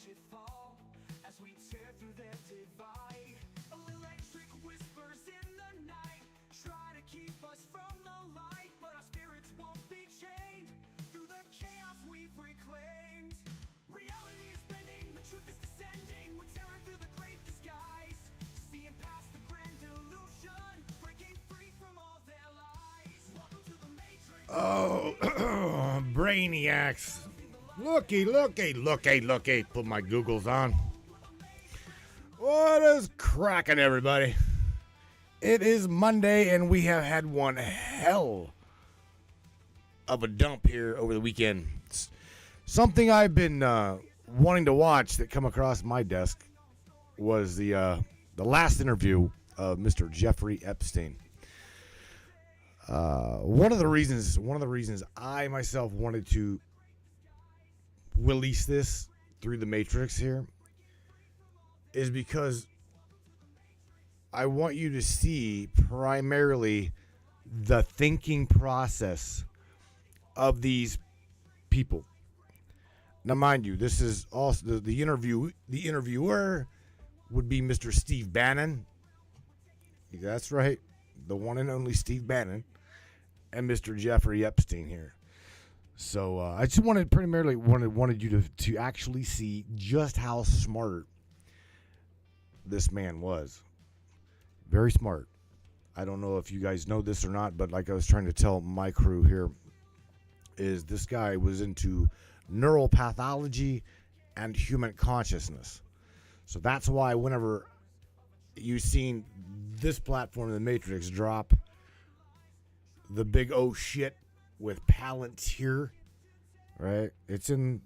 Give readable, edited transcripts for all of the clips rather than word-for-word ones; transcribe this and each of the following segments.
watch it fall as we tear through their divide. Electric whispers in the night try to keep us from the light, but our spirits won't be chained through the chaos we've reclaimed. Reality is bending, the truth is descending. We're tearing through the great disguise, seeing past the grand illusion, breaking free from all their lies. Welcome to the Matrix. Oh, brainiacs. Looky. Put my Googles on. What is cracking, everybody? It is Monday, and we have had one hell of a dump here over the weekend. Something I've been wanting to watch that come across my desk was the last interview of Mr. Jeffrey Epstein. One of the reasons I myself wanted to release this through the Matrix here is because I want you to see primarily the thinking process of these people. Now, mind you, this is also the interviewer would be Mr. Steve Bannon. That's right, the one and only Steve Bannon, and Mr. Jeffrey Epstein here. So I just wanted you to actually see just how smart this man was. Very smart. I don't know if you guys know this or not, but like I was trying to tell my crew here, is this guy was into neural pathology and human consciousness. So that's why whenever you've seen this platform, the Matrix, drop the big oh shit with Palantir, right? It's on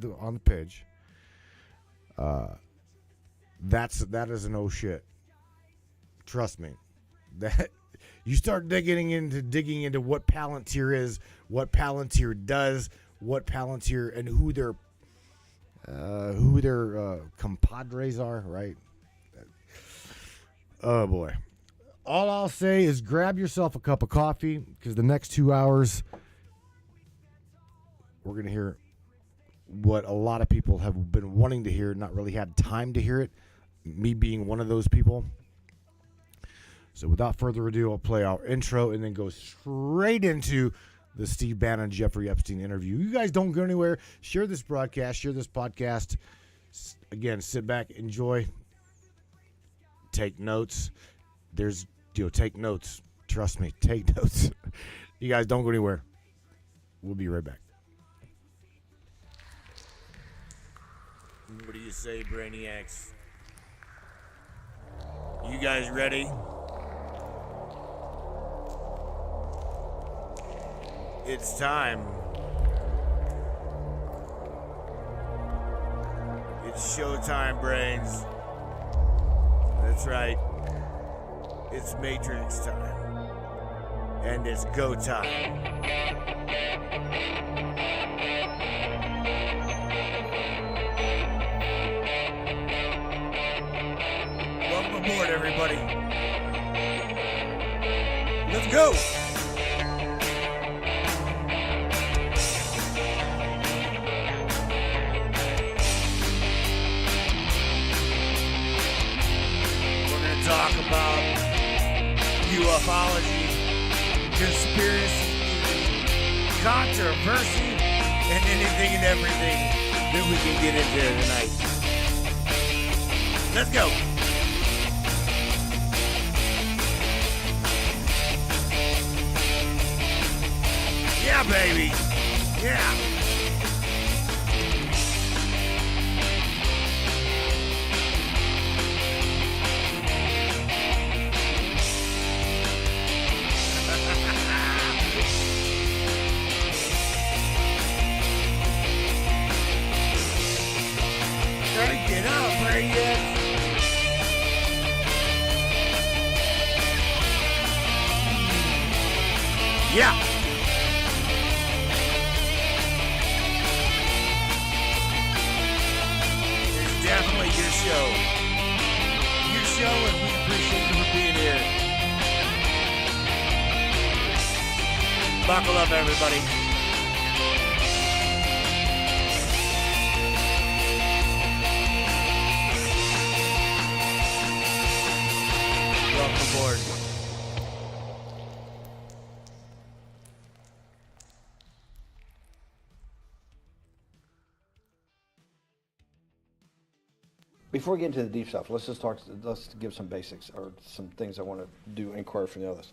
the page. That is an oh shit. Trust me. That you start digging into what Palantir is, what Palantir does, what Palantir and who their compadres are, right? Oh boy. All I'll say is grab yourself a cup of coffee, because the next 2 hours we're going to hear what a lot of people have been wanting to hear, not really had time to hear it, me being one of those people. So without further ado, I'll play our intro and then go straight into the Steve Bannon, Jeffrey Epstein interview. You guys don't go anywhere. Share this broadcast, share this podcast. Again, sit back, enjoy, take notes. Take notes. Trust me, take notes. You guys don't go anywhere. We'll be right back. What do you say, brainiacs? You guys ready? It's time. It's showtime, brains. That's right. It's Matrix time. And it's go time. Welcome aboard, everybody. Let's go. Talk about ufology, conspiracy, controversy, and anything and everything that we can get into tonight. Let's go. Yeah, baby. Yeah. Get up, Brandon. Yeah. It's definitely your show. Your show, and we appreciate you for being here. Buckle up, everybody. Welcome aboard. Before we get into the deep stuff, let's give some basics or some things I want to do inquire from the others.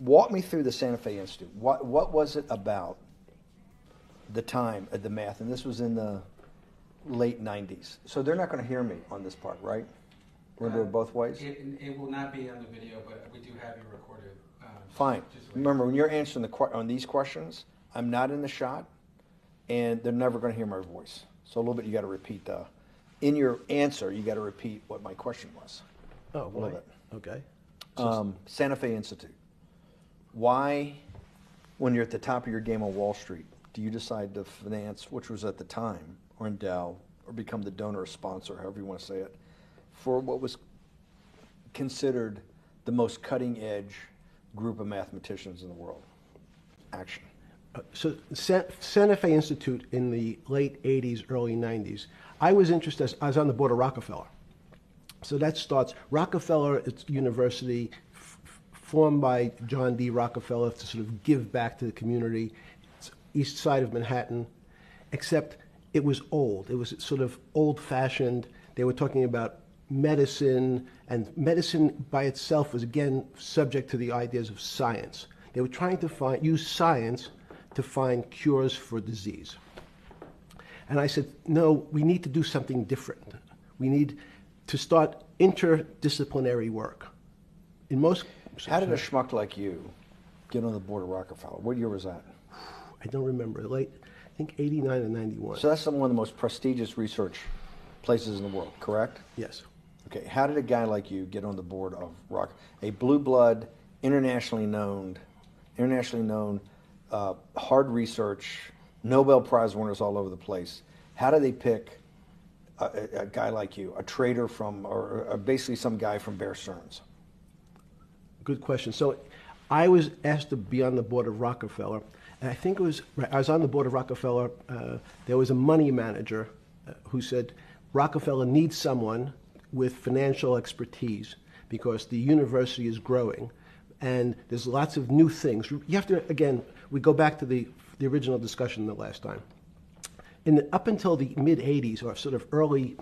Walk me through the Santa Fe Institute. What was it about the time at the math? And this was in the late 90s. So they're not going to hear me on this part, right? We're going to do it both ways? It will not be on the video, but we do have you recorded. Fine. Remember, when you're answering on these questions, I'm not in the shot, and they're never going to hear my voice. So a little bit you got to repeat in your answer, you got to repeat what my question was. Oh, a little bit. Okay. Santa Fe Institute. Why, when you're at the top of your game on Wall Street, do you decide to finance, which was at the time, or endow, or become the donor or sponsor, however you want to say it, for what was considered the most cutting edge group of mathematicians in the world? Action. So Santa Fe Institute in the late 80s, early 90s, I was interested, I was on the board of Rockefeller. So that starts, Rockefeller, it's university formed by John D. Rockefeller to sort of give back to the community. It's east side of Manhattan, except it was old. It was sort of old-fashioned. They were talking about medicine, and medicine by itself was, again, subject to the ideas of science. They were trying to use science to find cures for disease. And I said, no, we need to do something different. We need to start interdisciplinary work. In most... How did a schmuck like you get on the board of Rockefeller? What year was that? I don't remember. Late, I think 89 and 91. So that's one of the most prestigious research places in the world, correct? Yes. Okay, how did a guy like you get on the board of a blue blood, internationally known, hard research, Nobel Prize winners all over the place? How do they pick a guy like you, a trader from, or basically some guy from Bear Stearns? Good question. So I was asked to be on the board of Rockefeller, and I think I was on the board of Rockefeller. There was a money manager who said, Rockefeller needs someone with financial expertise because the university is growing and there's lots of new things. You have to, again, we go back to the original discussion the last time. Up until the mid-'80s or sort of early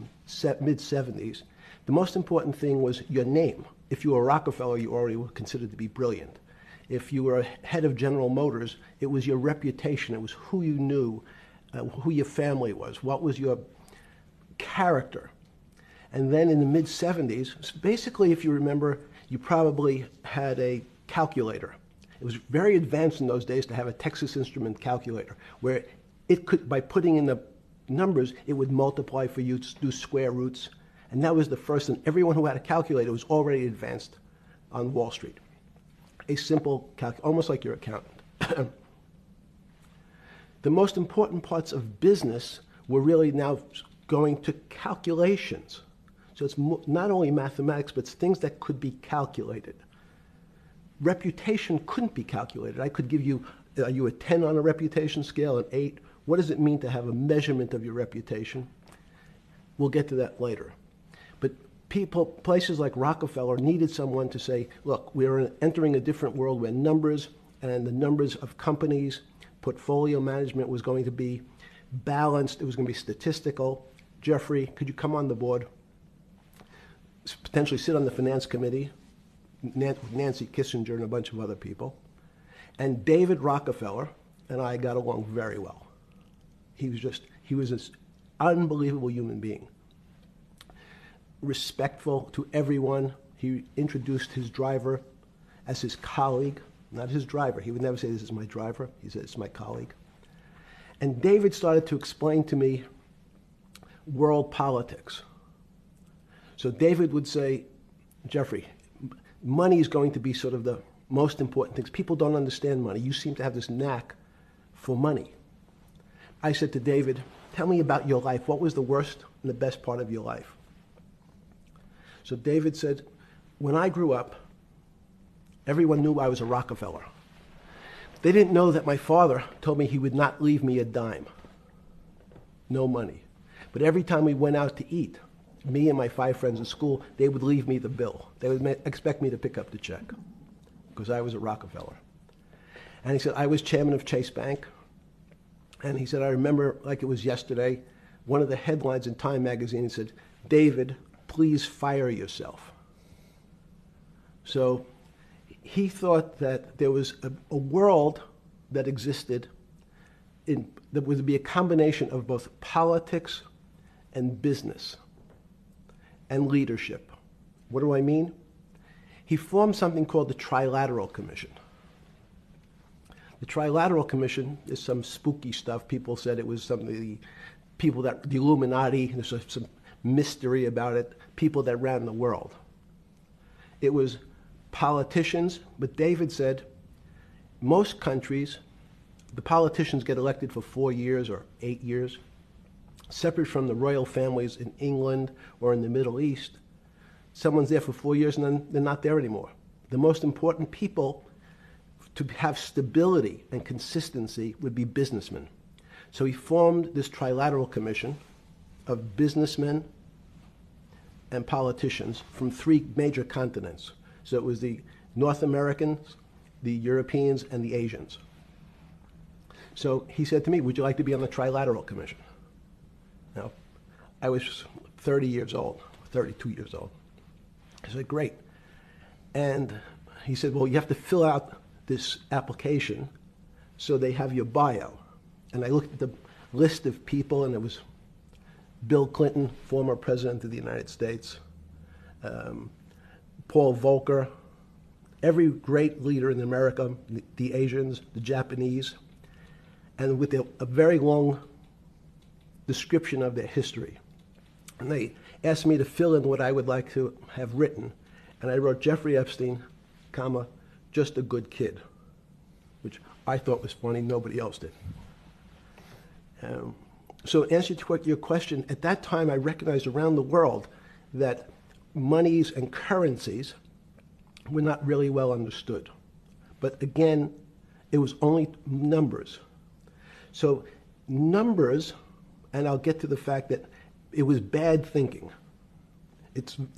mid-'70s, the most important thing was your name. If you were Rockefeller, you already were considered to be brilliant. If you were head of General Motors, it was your reputation. It was who you knew, who your family was, what was your character. And then in the mid-'70s, basically, if you remember, you probably had a calculator. It was very advanced in those days to have a Texas Instrument calculator, where it could, by putting in the numbers, it would multiply for you to do square roots. And that was the first, and everyone who had a calculator was already advanced on Wall Street. A simple calculator, almost like your accountant. The most important parts of business were really now going to calculations. So it's not only mathematics, but it's things that could be calculated. Reputation couldn't be calculated. I could give you, are you a 10 on a reputation scale, an 8? What does it mean to have a measurement of your reputation? We'll get to that later. But places like Rockefeller needed someone to say, look, we're entering a different world where numbers and the numbers of companies, portfolio management was going to be balanced. It was going to be statistical. Jeffrey, could you come on the board? Potentially sit on the finance committee, Nancy Kissinger and a bunch of other people. And David Rockefeller and I got along very well. He was an unbelievable human being. Respectful to everyone. He introduced his driver as his colleague, not his driver. He would never say, this is my driver. He said, it's my colleague. And David started to explain to me world politics. So David would say, Jeffrey, money is going to be sort of the most important things. People don't understand money. You seem to have this knack for money. I said to David, tell me about your life. What was the worst and the best part of your life? So David said, when I grew up, everyone knew I was a Rockefeller. They didn't know that my father told me he would not leave me a dime. No money. But every time we went out to eat, me and my 5 friends at school, they would leave me the bill. They would expect me to pick up the check because I was a Rockefeller. And he said, I was chairman of Chase Bank. And he said, I remember like it was yesterday, one of the headlines in Time magazine said, David, please fire yourself. So he thought that there was a world that existed that would be a combination of both politics and business and leadership. What do I mean? He formed something called the Trilateral Commission. The Trilateral Commission is some spooky stuff. People said it was some of the people that, the Illuminati, there's some mystery about it, people that ran the world. It was politicians, but David said most countries, the politicians get elected for 4 years or 8 years, separate from the royal families in England or in the Middle East. Someone's there for 4 years and then they're not there anymore. The most important people to have stability and consistency would be businessmen. So he formed this Trilateral Commission of businessmen and politicians from 3 major continents. So it was the North Americans, the Europeans, and the Asians. So he said to me, would you like to be on the Trilateral Commission? Now, I was 30 years old, 32 years old. I said, great. And he said, well, you have to fill out this application so they have your bio. And I looked at the list of people, and it was Bill Clinton, former president of the United States, Paul Volcker, every great leader in America, the Asians, the Japanese, and with a very long description of their history. And they asked me to fill in what I would like to have written. And I wrote Jeffrey Epstein, comma, just a good kid, which I thought was funny, nobody else did. So in answer to your question, at that time I recognized around the world that monies and currencies were not really well understood. But again, it was only numbers. So numbers, and I'll get to the fact that it was bad thinking.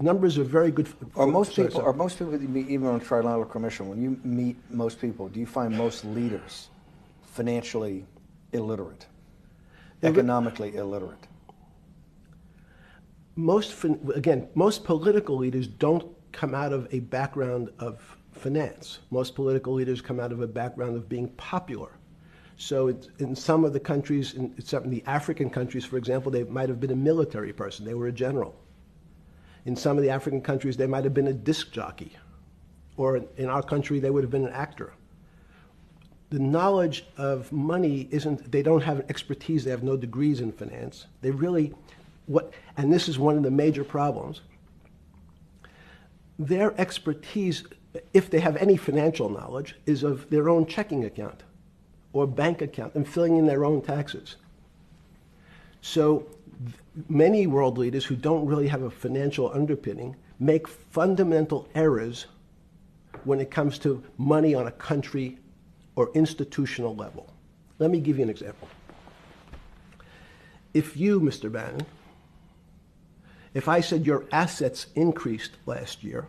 Numbers are very good. Are most people that you meet, even on the Trilateral Commission, when you meet most people, do you find most leaders financially illiterate, economically illiterate? Most political leaders don't come out of a background of finance. Most political leaders come out of a background of being popular. So in some of the countries, in some of the African countries, for example, they might have been a military person. They were a general. In some of the African countries, they might have been a disc jockey. Or in our country, they would have been an actor. The knowledge of money they don't have expertise, they have no degrees in finance. They really, and this is one of the major problems, their expertise, if they have any financial knowledge, is of their own checking account or bank account and filling in their own taxes. So many world leaders who don't really have a financial underpinning make fundamental errors when it comes to money on a country or institutional level. Let me give you an example. If you, Mr. Bannon, if I said your assets increased last year,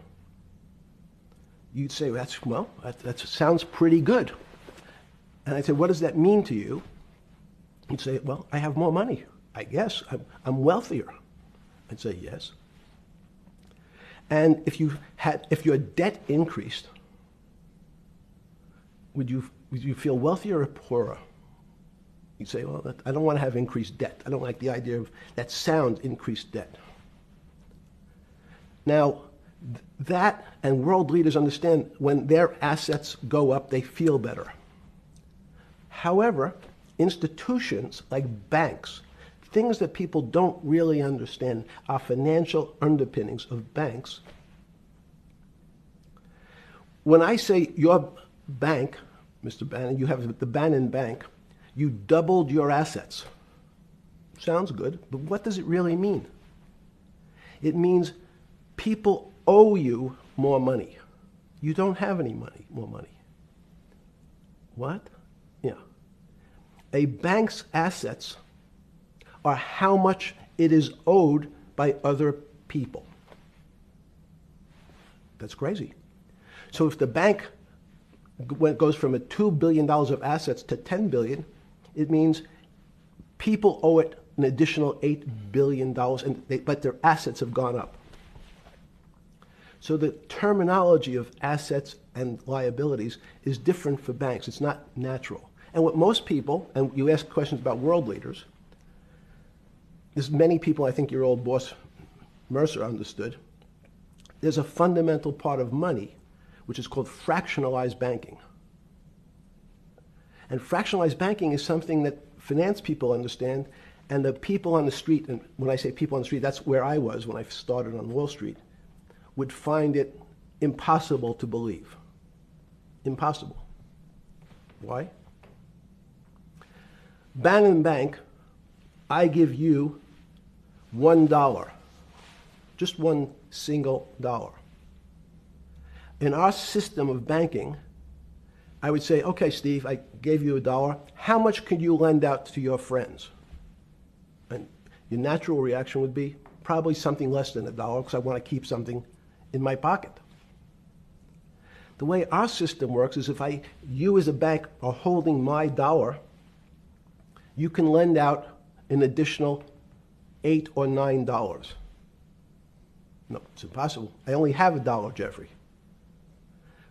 you'd say, that sounds pretty good. And I said, what does that mean to you? You'd say, well, I have more money. I guess I'm wealthier. I'd say yes. And if your debt increased, would you feel wealthier or poorer? You'd say, well, I don't want to have increased debt. I don't like the idea of that sound, increased debt. Now, that and world leaders understand when their assets go up, they feel better. However, institutions like banks, things that people don't really understand are financial underpinnings of banks. When I say your bank, Mr. Bannon, you have the Bannon Bank, you doubled your assets. Sounds good, but what does it really mean? It means people owe you more money. You don't have any more money. What? Yeah. A bank's assets are how much it is owed by other people. That's crazy. So if the bank goes from $2 billion of assets to $10 billion, it means people owe it an additional $8 billion, but their assets have gone up. So the terminology of assets and liabilities is different for banks. It's not natural. And what most people, and you ask questions about world leaders, there's many people, I think your old boss Mercer understood, there's a fundamental part of money which is called fractionalized banking. And fractionalized banking is something that finance people understand, and the people on the street, and when I say people on the street, that's where I was when I started on Wall Street, would find it impossible to believe. Impossible. Why? Bannon Bank, I give you $1, just one single dollar. In our system of banking, I would say, okay, Steve, I gave you $1. How much could you lend out to your friends? And your natural reaction would be probably something less than $1 because I want to keep something in my pocket. The way our system works is if you as a bank are holding my dollar, you can lend out an additional $8 or $9. No, it's impossible. I only have $1, Jeffrey.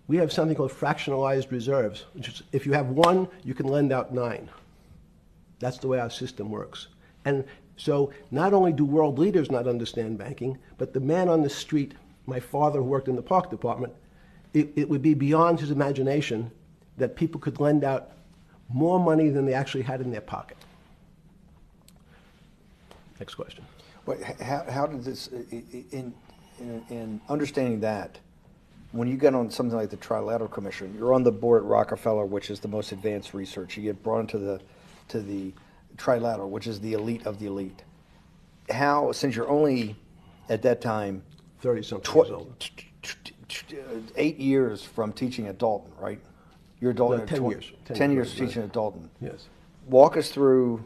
We have something called fractionalized reserves, which is if you have 1, you can lend out 9. That's the way our system works. And so not only do world leaders not understand banking, but the man on the street, my father who worked in the park department, it would be beyond his imagination that people could lend out more money than they actually had in their pocket. Next question. But how did this, in understanding that, when you get on something like the Trilateral Commission, you're on the board at Rockefeller, which is the most advanced research. You get brought into the Trilateral, which is the elite of the elite. How, since you're only at that time 30-something years old. 8 years from teaching at Dalton, right? You're a Dalton. No, 10 years. 10 years right. teaching at Dalton. Yes. Walk us through.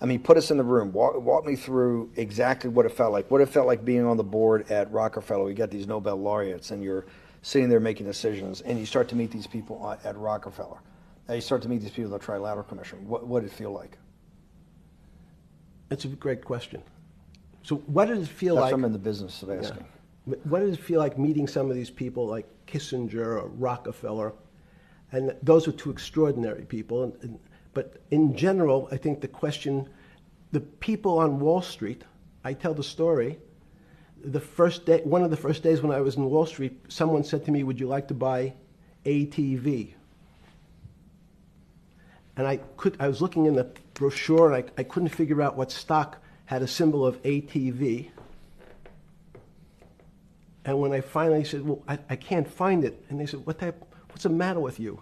I mean, put us in the room. Walk me through exactly what it felt like. What it felt like being on the board at Rockefeller. We got these Nobel laureates, and you're sitting there making decisions, and you start to meet these people at Rockefeller. Now you start to meet these people at the Trilateral Commission. What did it feel like? It's a great question. So what did it feel That's like? what I'm in the business of asking. Yeah. What did it feel like meeting some of these people like Kissinger or Rockefeller? And those were two extraordinary people. But in general, I think the question, the people on Wall Street, I tell the story, the first day, one of the first days when I was in Wall Street, someone said to me, would you like to buy ATV? And I was looking in the brochure, and I couldn't figure out what stock had a symbol of ATV. And when I finally said, well, I can't find it, and they said, what's the matter with you?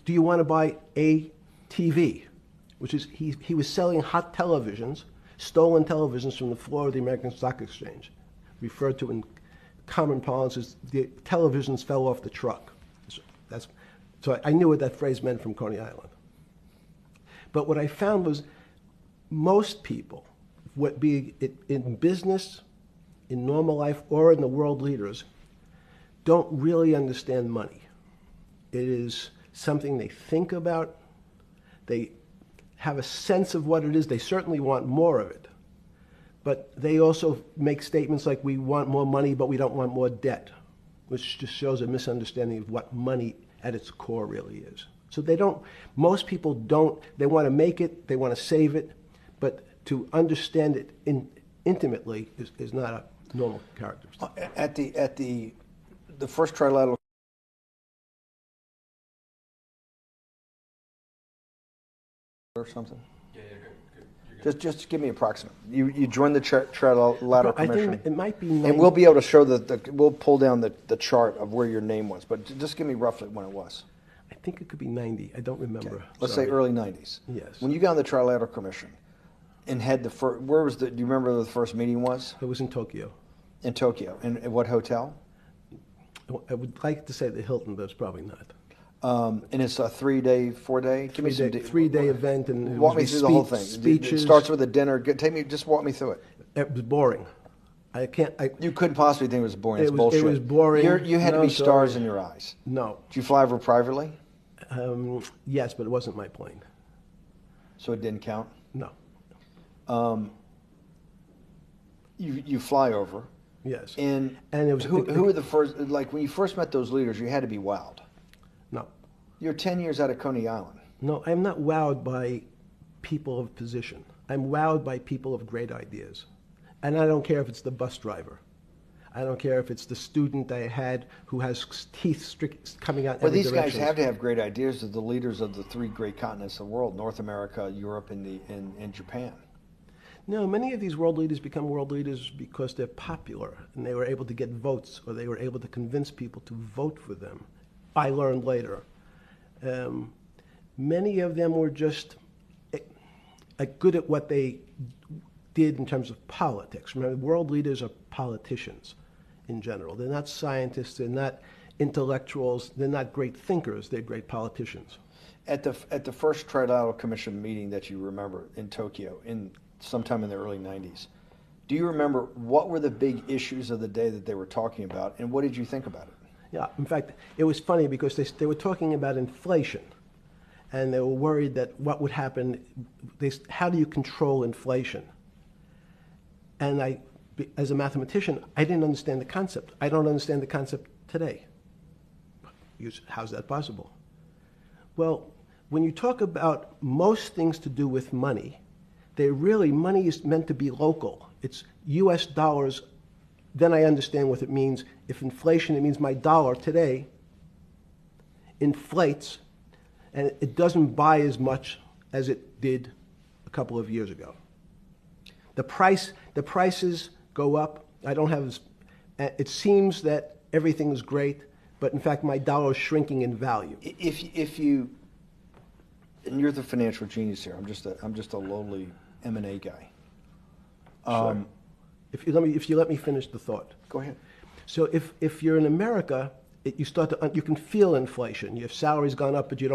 Do you want to buy ATV? Which is, he was selling hot televisions, stolen televisions from the floor of the American Stock Exchange, referred to in common parlance as the televisions fell off the truck. So I knew what that phrase meant from Coney Island. But what I found was most people, be it in business, in normal life, or in the world leaders, don't really understand money. It is something they think about. They have a sense of what it is. They certainly want more of it. But they also make statements like, we want more money, but we don't want more debt, which just shows a misunderstanding of what money at its core really is. So most people don't, they want to make it, they want to save it, but to understand it intimately is not a normal characteristic. At the first Trilateral or something? Yeah, good. You're good. Just give me approximate. You joined the Trilateral I Commission. think it might be And we'll be able to show we'll pull down the chart of where your name was, but just give me roughly when it was. I think it could be 90. I don't remember. Okay. Let's Sorry. say early 90s. Yes. When you got on the Trilateral Commission and had do you remember where the first meeting was? It was in Tokyo. In Tokyo. And at what hotel? I would like to say the Hilton, but it's probably not. And it's a 3-day, 4-day? Give me some 3-day event, and it walk me was through the whole thing. Speeches. It starts with a dinner. Just walk me through it. It was boring. You couldn't possibly think it was boring. It's It was- bullshit. it was boring. You had to No, be stars sorry. in your eyes. No. Did you fly over privately? Yes, but it wasn't my plane. So it didn't count? No. You fly over. Yes. And it was who were the first, like when you first met those leaders, you had to be wowed. No. You're 10 years out of Coney Island. No, I'm not wowed by people of position. I'm wowed by people of great ideas. And I don't care if it's the bus driver. I don't care if it's the student I had who has teeth coming out Well, every these direction. guys have to have great ideas. They're the leaders of the three great continents of the world: North America, Europe, and Japan. No, many of these world leaders become world leaders because they're popular and they were able to get votes or they were able to convince people to vote for them. I learned later. Many of them were just good at what they did in terms of politics. Remember, world leaders are politicians in general. They're not scientists, they're not intellectuals, they're not great thinkers, they're great politicians. At the first Trilateral Commission meeting that you remember in Tokyo, sometime in the early 90s, do you remember what were the big issues of the day that they were talking about, and what did you think about it? Yeah, in fact, it was funny because they were talking about inflation, and they were worried that what would happen, how do you control inflation? And as a mathematician, I didn't understand the concept. I don't understand the concept today. How's that possible? Well, when you talk about most things to do with money, money is meant to be local. It's US dollars. Then I understand what it means. If inflation, it means my dollar today inflates and it doesn't buy as much as it did a couple of years ago. The prices go up. It seems that everything is great, but in fact my dollar is shrinking in value. And you're the financial genius here. I'm just a lowly M&A guy. Sure. If you let me finish the thought. Go ahead. So if you're in America, you can feel inflation. Your salary's gone up, but you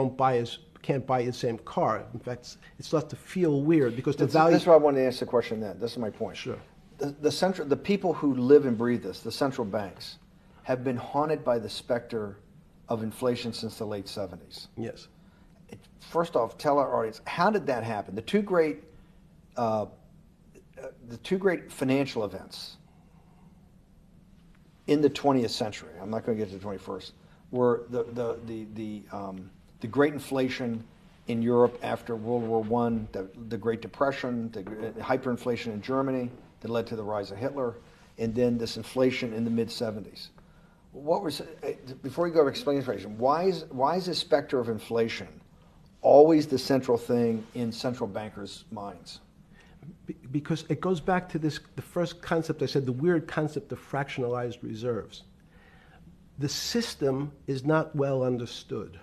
can't buy the same car. In fact, it starts to feel weird because the value. That's why I wanted to ask the question. This is my point. Sure. The people who live and breathe this, the central banks, have been haunted by the specter of inflation since the late 70s. Yes. First off, tell our audience, how did that happen? The two great financial events in the 20th century, I'm not going to get to the 21st, were the great inflation in Europe after World War I, the Great Depression, the hyperinflation in Germany that led to the rise of Hitler, and then this inflation in the mid-70s. Before you go to explain inflation, why is the specter of inflation always the central thing in central bankers' minds? Because it goes back to the first concept I said, the weird concept of fractionalized reserves. The system is not well understood.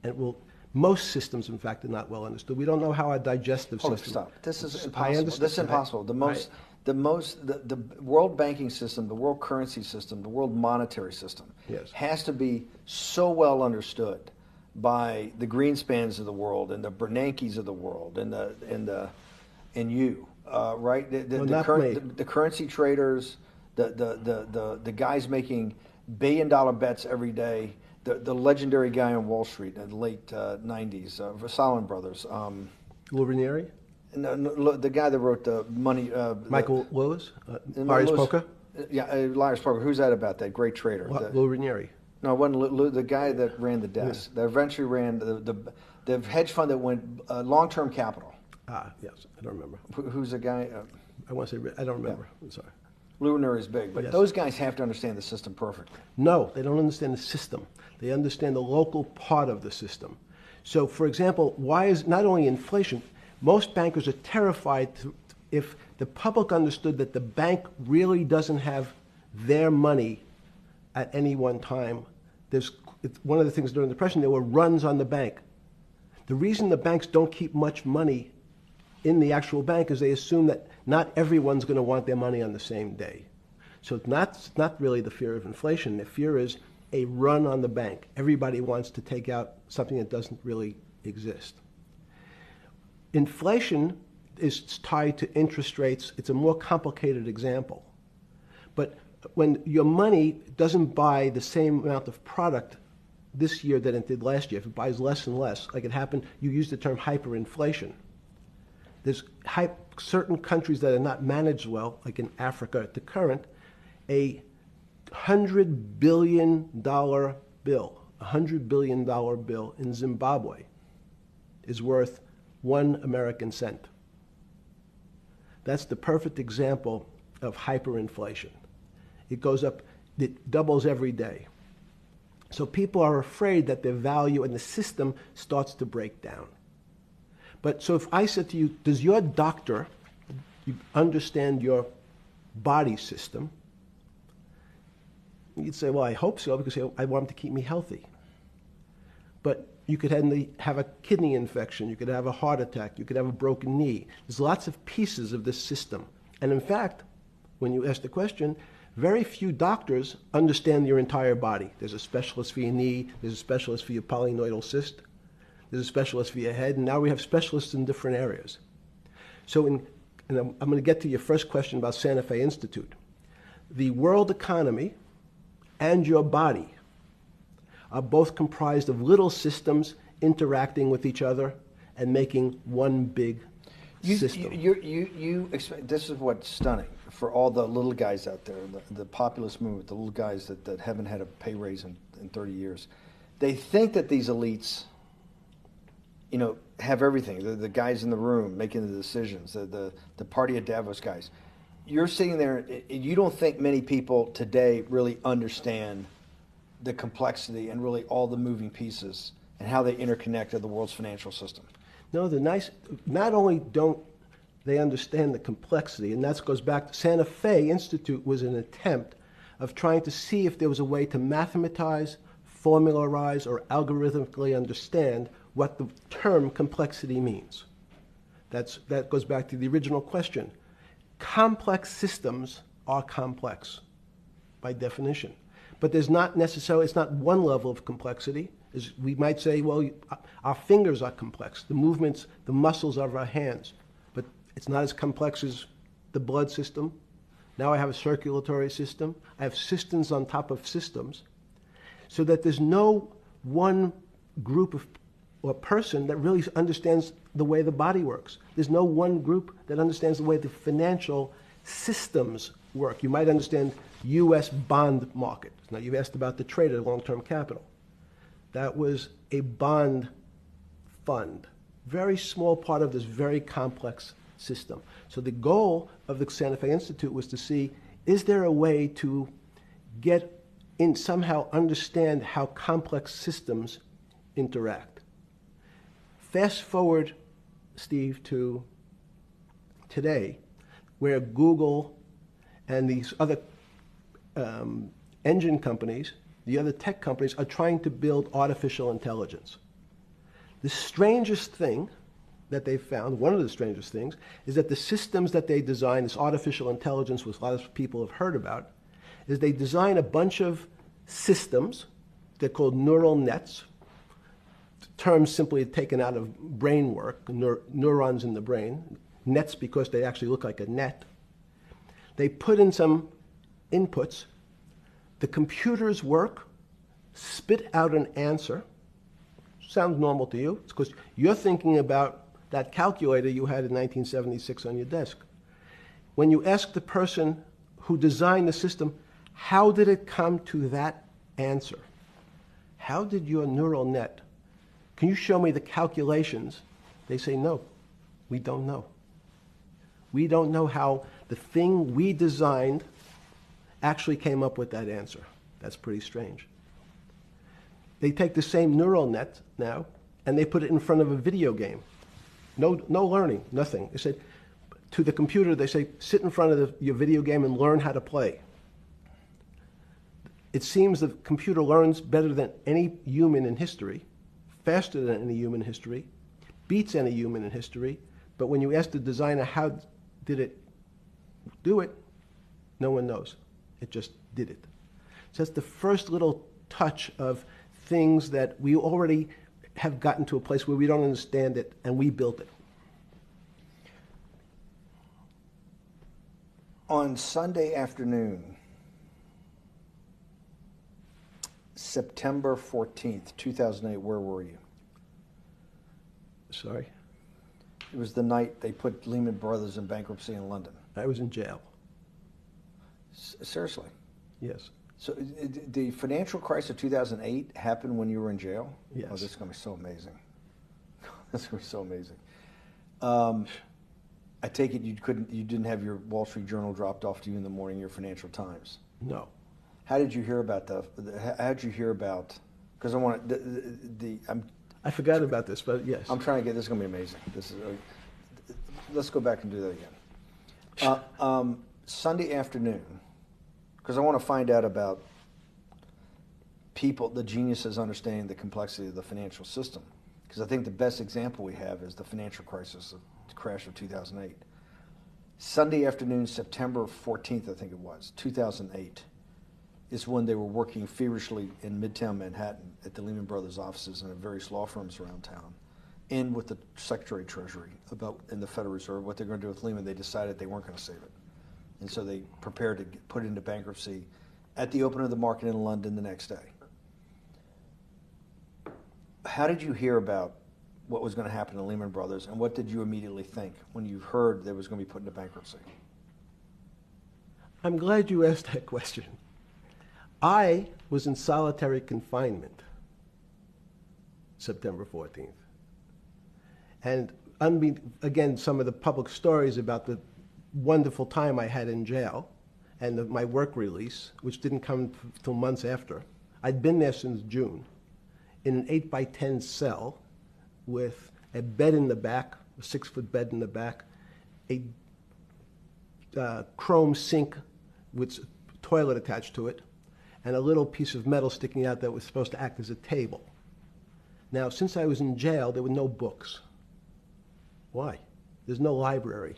And most systems, in fact, are not well understood. We don't know how our digestive system... Stop. This is I impossible. understand. This is impossible. The world banking system, the world currency system, the world monetary system Yes. has to be so well understood by the Greenspans of the world and the Bernankes of the world and you, right? The currency traders, the guys making billion-dollar bets every day, the legendary guy on Wall Street in the late 90s, Salomon Brothers. Lou Ranieri? No, the guy that wrote the money. Michael Lewis? Marius Poker? Yeah, Marius Poker. Who's that about? That great trader. Lou Ranieri. No, it wasn't Lou, the guy that ran the desk. That eventually ran the hedge fund that went long-term capital. Yes, I don't remember. Who's the guy? I want to say, I don't remember. Yeah. I'm sorry. Lou Ranieri is big, but Yes. those guys have to understand the system perfectly. No, they don't understand the system. They understand the local part of the system. So, for example, why is not only inflation, most bankers are terrified if the public understood that the bank really doesn't have their money at any one time. One of the things during the Depression, there were runs on the bank. The reason the banks don't keep much money in the actual bank is they assume that not everyone's going to want their money on the same day. So it's not really the fear of inflation. The fear is a run on the bank. Everybody wants to take out something that doesn't really exist. Inflation, is tied to interest rates. It's a more complicated example. But when your money doesn't buy the same amount of product this year than it did last year, if it buys less and less, like it happened, you use the term hyperinflation. There's certain countries that are not managed well, like in Africa at the current, a $100 billion bill, $100 billion bill in Zimbabwe is worth 1 American cent. That's the perfect example of hyperinflation. It goes up, it doubles every day. So people are afraid that their value in the system starts to break down. But so if I said to you, does your doctor understand your body system? You'd say, well, I hope so, because I want him to keep me healthy. But you could have a kidney infection, you could have a heart attack, you could have a broken knee. There's lots of pieces of this system. And in fact, when you ask the question, very few doctors understand your entire body. There's a specialist for your knee, there's a specialist for your polynoidal cyst, there's a specialist for your head, and now we have specialists in different areas. So and I'm going to get to your first question about Santa Fe Institute. The world economy and your body are both comprised of little systems interacting with each other and making one big system. This is what's stunning for all the little guys out there, the populist movement, the little guys that haven't had a pay raise in 30 years. They think that these elites, have everything. The guys in the room making the decisions, the party at Davos guys. You're sitting there, and you don't think many people today really understand the complexity and really all the moving pieces and how they interconnect to the world's financial system. No, not only don't they understand the complexity, and that goes back to Santa Fe Institute was an attempt of trying to see if there was a way to mathematize, formularize, or algorithmically understand what the term complexity means. That goes back to the original question. Complex systems are complex by definition. But there's not necessarily, it's not one level of complexity. We might say, well, our fingers are complex, the movements, the muscles of our hands, but it's not as complex as the blood system. Now I have a circulatory system. I have systems on top of systems, so that there's no one group of or person that really understands the way the body works. There's no one group that understands the way the financial systems work. You might understand U.S. bond market. Now, you've asked about the trade of long-term capital. That was a bond fund, very small part of this very complex system. So the goal of the Santa Fe Institute was to see, is there a way to get in, somehow understand how complex systems interact? Fast forward, Steve, to today, where Google and these other engine companies, the other tech companies, are trying to build artificial intelligence. The strangest thing that they've found, one of the strangest things, is that the systems that they design, this artificial intelligence, which a lot of people have heard about, is they design a bunch of systems. They're called neural nets. Terms simply taken out of brain work, neurons in the brain. Nets because they actually look like a net. They put in some inputs. The computers work, spit out an answer. Sounds normal to you. It's because you're thinking about that calculator you had in 1976 on your desk. When you ask the person who designed the system, how did it come to that answer? How did your neural net, can you show me the calculations? They say, no, we don't know. We don't know how the thing we designed actually came up with that answer. That's pretty strange. They take the same neural net now, and they put it in front of a video game. No learning, nothing. They said, to the computer, they say, sit in front of your video game and learn how to play. It seems the computer learns better than any human in history, faster than any human in history, beats any human in history, but when you ask the designer how did it do it, no one knows. It just did it. So that's the first little touch of things that we already have gotten to a place where we don't understand it, and we built it. On Sunday afternoon, September 14th, 2008, where were you? Sorry? It was the night they put Lehman Brothers in bankruptcy in London. I was in jail. Seriously? Yes. So the financial crisis of 2008 happened when you were in jail? Yes. Oh, this is going to be so amazing. This is going to be so amazing. I take it you didn't have your Wall Street Journal dropped off to you in the morning, your Financial Times. No. How did you hear about how did you hear about, because I want I forgot about this, but yes. I'm trying to get, this is going to be amazing. This is, let's go back and do that again. Sunday afternoon, because I want to find out about people, the geniuses understanding the complexity of the financial system. Because I think the best example we have is the financial crisis, the crash of 2008. Sunday afternoon, September 14th, I think it was, 2008, is when they were working feverishly in Midtown Manhattan at the Lehman Brothers offices and at various law firms around town, and with the Secretary of Treasury in the Federal Reserve, what they're going to do with Lehman. They decided they weren't going to save it. And so they prepared to put it into bankruptcy at the open of the market in London the next day. How did you hear about what was going to happen to Lehman Brothers, and what did you immediately think when you heard that it was going to be put into bankruptcy? I'm glad you asked that question. I was in solitary confinement September 14th. And again, some of the public stories about the wonderful time I had in jail and my work release, which didn't come till months after. I'd been there since June in an 8x10 cell with a bed in the back, a 6-foot bed in the back, a chrome sink with a toilet attached to it, and a little piece of metal sticking out that was supposed to act as a table. Now, since I was in jail, there were no books. Why? There's no library.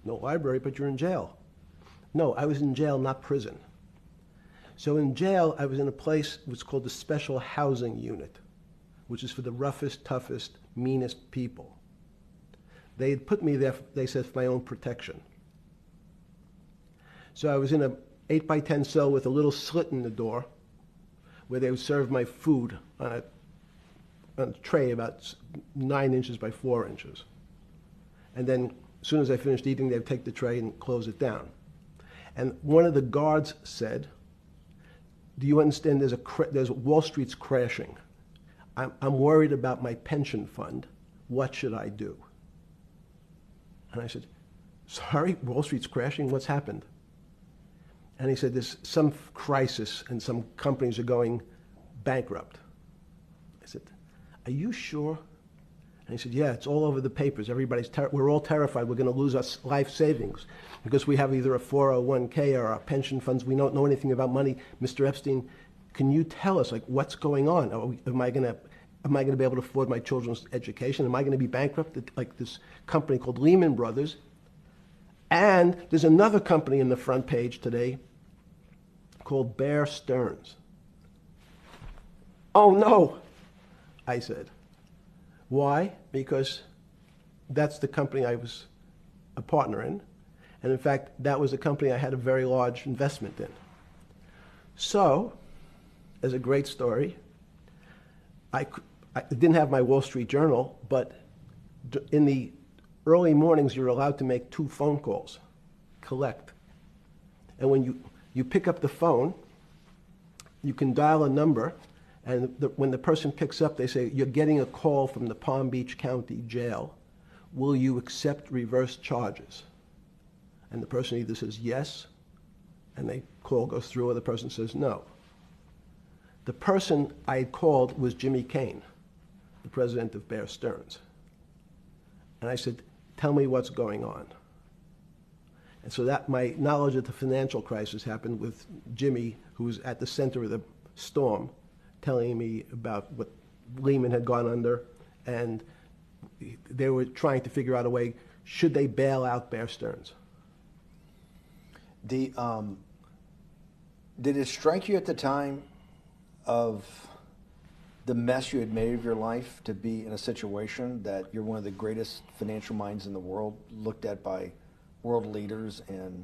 No library, but you're in jail. No, I was in jail, not prison. So in jail, I was in a place what's called the Special Housing Unit, which is for the roughest, toughest, meanest people. They had put me there, they said, for my own protection. So I was in a 8x10 cell with a little slit in the door where they would serve my food on a tray about 9 inches by 4 inches. And then as soon as I finished eating, they'd take the tray and close it down. And one of the guards said, do you understand there's Wall Street's crashing. I'm worried about my pension fund. What should I do? And I said, sorry, Wall Street's crashing? What's happened? And he said, there's some crisis and some companies are going bankrupt. I said, are you sure? And he said, yeah, it's all over the papers. We're all terrified we're going to lose our life savings because we have either a 401k or our pension funds. We don't know anything about money. Mr. Epstein, can you tell us, like, what's going on? Am I going to be able to afford my children's education? Am I going to be bankrupt like this company called Lehman Brothers? And there's another company in the front page today called Bear Stearns. Oh, no, I said. Why? Because that's the company I was a partner in. And in fact, that was a company I had a very large investment in. So, as a great story, I didn't have my Wall Street Journal, but in the early mornings, you're allowed to make 2 phone calls, collect. And when you pick up the phone, you can dial a number, and when the person picks up, they say, you're getting a call from the Palm Beach County Jail. Will you accept reverse charges? And the person either says yes, and the call goes through, or the person says no. The person I had called was Jimmy Kane, the president of Bear Stearns. And I said, tell me what's going on. And so that my knowledge of the financial crisis happened with Jimmy, who was at the center of the storm, telling me about what Lehman had gone under, and they were trying to figure out a way, should they bail out Bear Stearns? Did it strike you at the time of the mess you had made of your life to be in a situation that you're one of the greatest financial minds in the world, looked at by world leaders, and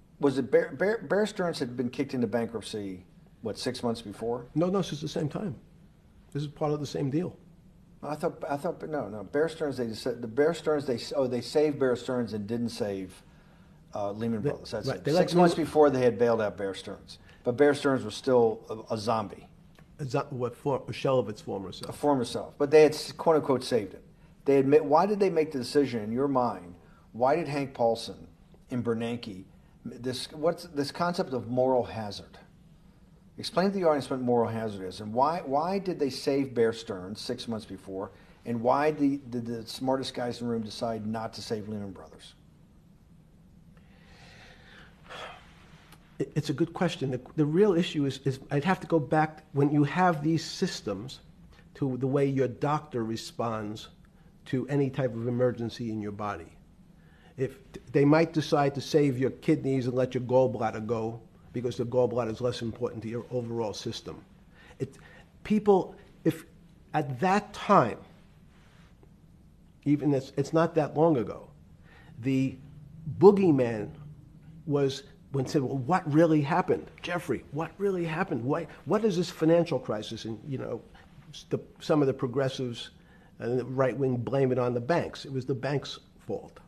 Was it Bear Stearns had been kicked into bankruptcy, what, 6 months before? No, this is the same time. This is part of the same deal. I thought, no. Bear Stearns, they saved Bear Stearns and didn't save Lehman Brothers. That's right. it. They 6 months before they had bailed out Bear Stearns, but Bear Stearns was still a zombie, A shell of its former a self. former self. But they had quote unquote saved it. They admit. Why did they make the decision in your mind? Why did Hank Paulson and Bernanke what's this concept of moral hazard? Explain to the audience what moral hazard is, and why did they save Bear Stearns 6 months before, and why did the smartest guys in the room decide not to save Lehman Brothers? It's a good question. The real issue is I'd have to go back when you have these systems to the way your doctor responds to any type of emergency in your body. If they might decide to save your kidneys and let your gallbladder go because the gallbladder is less important to your overall system. If at that time, even it's not that long ago, the boogeyman was when said, well, what really happened? Jeffrey, what really happened? What is this financial crisis? And, some of the progressives and the right wing blame it on the banks. It was the banks' fault.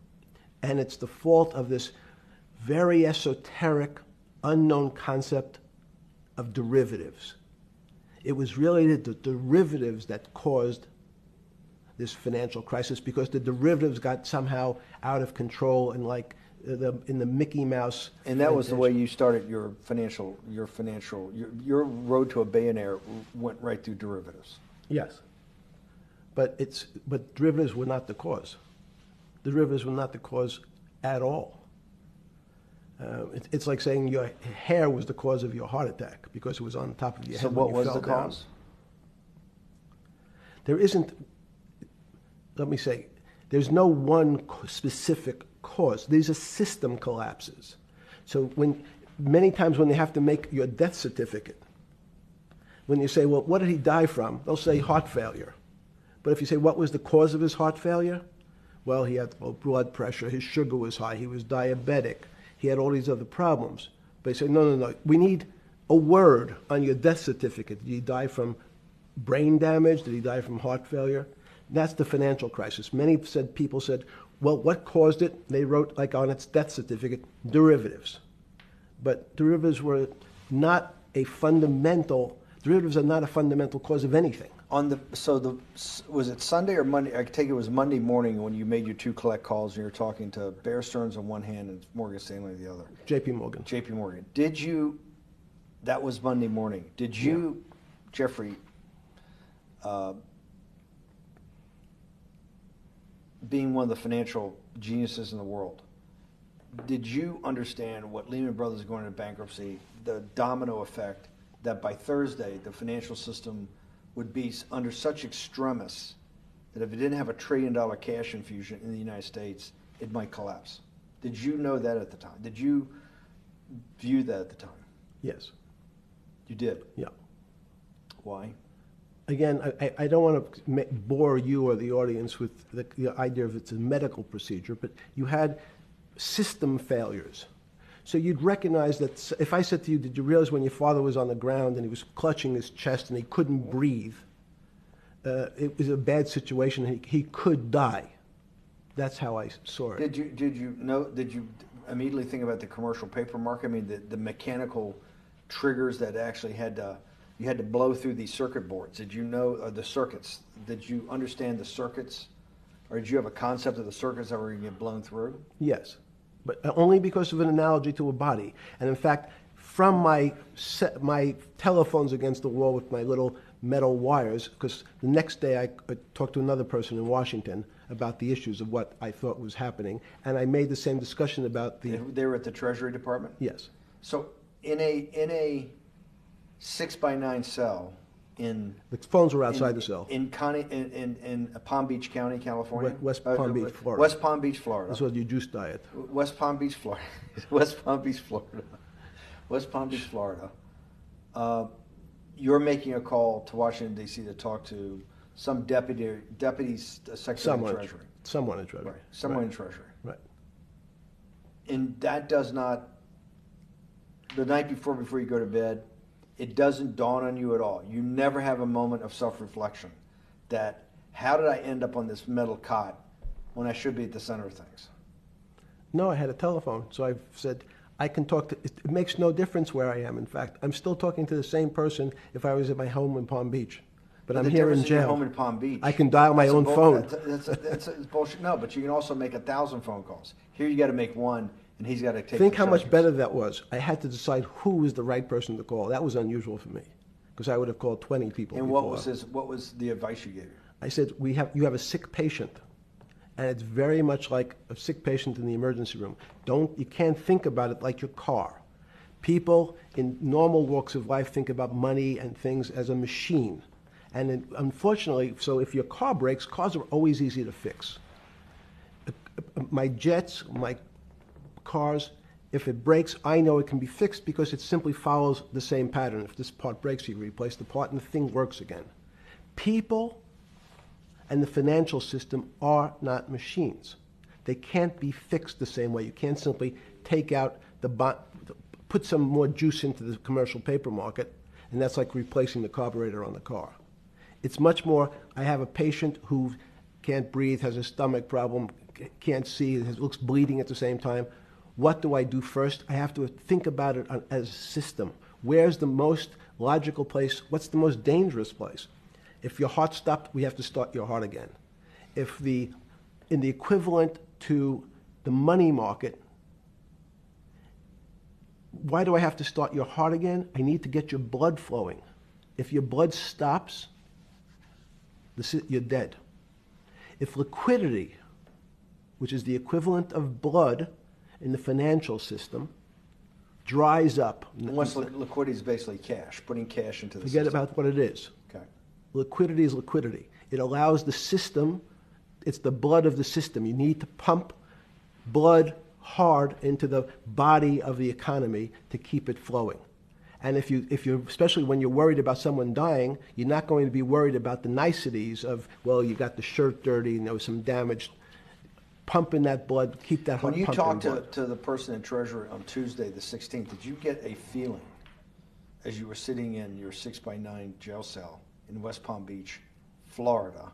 And it's the fault of this very esoteric, unknown concept of derivatives. It was really the derivatives that caused this financial crisis because the derivatives got somehow out of control and in the Mickey Mouse. And that was the way you started your road to a billionaire went right through derivatives. Yes. But derivatives were not the cause. Derivatives were not the cause at all. It's like saying your hair was the cause of your heart attack because it was on top of your head. So what was the down. cause? There isn't, let me say, there's no one specific cause. These are system collapses. So many times when they have to make your death certificate, when you say, well, what did he die from? They'll say heart failure. But if you say, what was the cause of his heart failure? Well, he had low blood pressure, his sugar was high, he was diabetic, he had all these other problems. But they say, no, we need a word on your death certificate. Did he die from brain damage? Did he die from heart failure? That's the financial crisis. Many people said, well, what caused it? They wrote, like on its death certificate, derivatives. But derivatives are not a fundamental cause of anything. Was it Sunday or Monday? I take it was Monday morning when you made your two collect calls and you were talking to Bear Stearns on one hand and Morgan Stanley on the other. J.P. Morgan. That was Monday morning. Did you, Jeffrey, being one of the financial geniuses in the world, did you understand what Lehman Brothers is going into bankruptcy, the domino effect, that by Thursday the financial system would be under such extremis that if it didn't have $1 trillion cash infusion in the United States, it might collapse? Did you know that at the time? Did you view that at the time? Yes. You did? Yeah. Why? Again, I don't want to bore you or the audience with the idea of it's a medical procedure, but you had system failures. So you'd recognize that if I said to you, did you realize when your father was on the ground and he was clutching his chest and he couldn't breathe, it was a bad situation and he could die. That's how I saw it. Did you immediately think about the commercial paper market? I mean, the mechanical triggers that actually you had to blow through these circuit boards. Did you know the circuits? Did you understand the circuits? Or did you have a concept of the circuits that were going to get blown through? Yes, but only because of an analogy to a body. And in fact, from my telephones against the wall with my little metal wires, because the next day I talked to another person in Washington about the issues of what I thought was happening, and I made the same discussion about the... They were at the Treasury Department? Yes. So in a 6x9 cell in... The phones were outside the cell. In Palm Beach County, California? West Palm Beach, Florida. West Palm Beach, Florida. That's what your juice diet. West Palm Beach, Florida. West Palm Beach, Florida. West Palm Beach, Florida. You're making a call to Washington, D.C. to talk to some deputy secretary of Treasury. Someone in Treasury. Right. Someone in Treasury. Right. And that does not the night before you go to bed, it doesn't dawn on you at all. You never have a moment of self-reflection that, how did I end up on this metal cot when I should be at the center of things? No, I had a telephone, so I said, I can talk to, it makes no difference where I am, in fact. I'm still talking to the same person if I was at my home in Palm Beach. But I'm the here in difference your jail. home in Palm Beach. I can dial my own phone. That's bullshit. No, but you can also make 1,000 phone calls. Here you got to make one, and he's got to take. Think how much instructions. better that was. I had to decide who was the right person to call. That was unusual for me, because I would have called 20 people. And before. what was the advice you gave? I said, you have a sick patient, and it's very much like a sick patient in the emergency room. You can't think about it like your car. People in normal walks of life think about money and things as a machine. And unfortunately, so if your car breaks, cars are always easy to fix. My jets, my cars, if it breaks, I know it can be fixed because it simply follows the same pattern. If this part breaks, you replace the part and the thing works again. People and the financial system are not machines. They can't be fixed the same way. You can't simply take out put some more juice into the commercial paper market, and that's like replacing the carburetor on the car. It's much more, I have a patient who can't breathe, has a stomach problem, can't see, looks bleeding at the same time. What do I do first? I have to think about it as a system. Where's the most logical place? What's the most dangerous place? If your heart stopped, we have to start your heart again. In the equivalent to the money market, why do I have to start your heart again? I need to get your blood flowing. If your blood stops, you're dead. If liquidity, which is the equivalent of blood in the financial system, dries up. Once liquidity is basically cash, putting cash into the Forget system. about what it is. Okay. Liquidity is liquidity. It allows the system, it's the blood of the system. You need to pump blood hard into the body of the economy to keep it flowing. And if you, especially when you're worried about someone dying, you're not going to be worried about the niceties of, well, you got the shirt dirty and there was some damage. Pump in that blood, keep that heart When you pumping talked to the person in Treasury on Tuesday, the 16th, did you get a feeling as you were sitting in your 6x9 jail cell in West Palm Beach, Florida,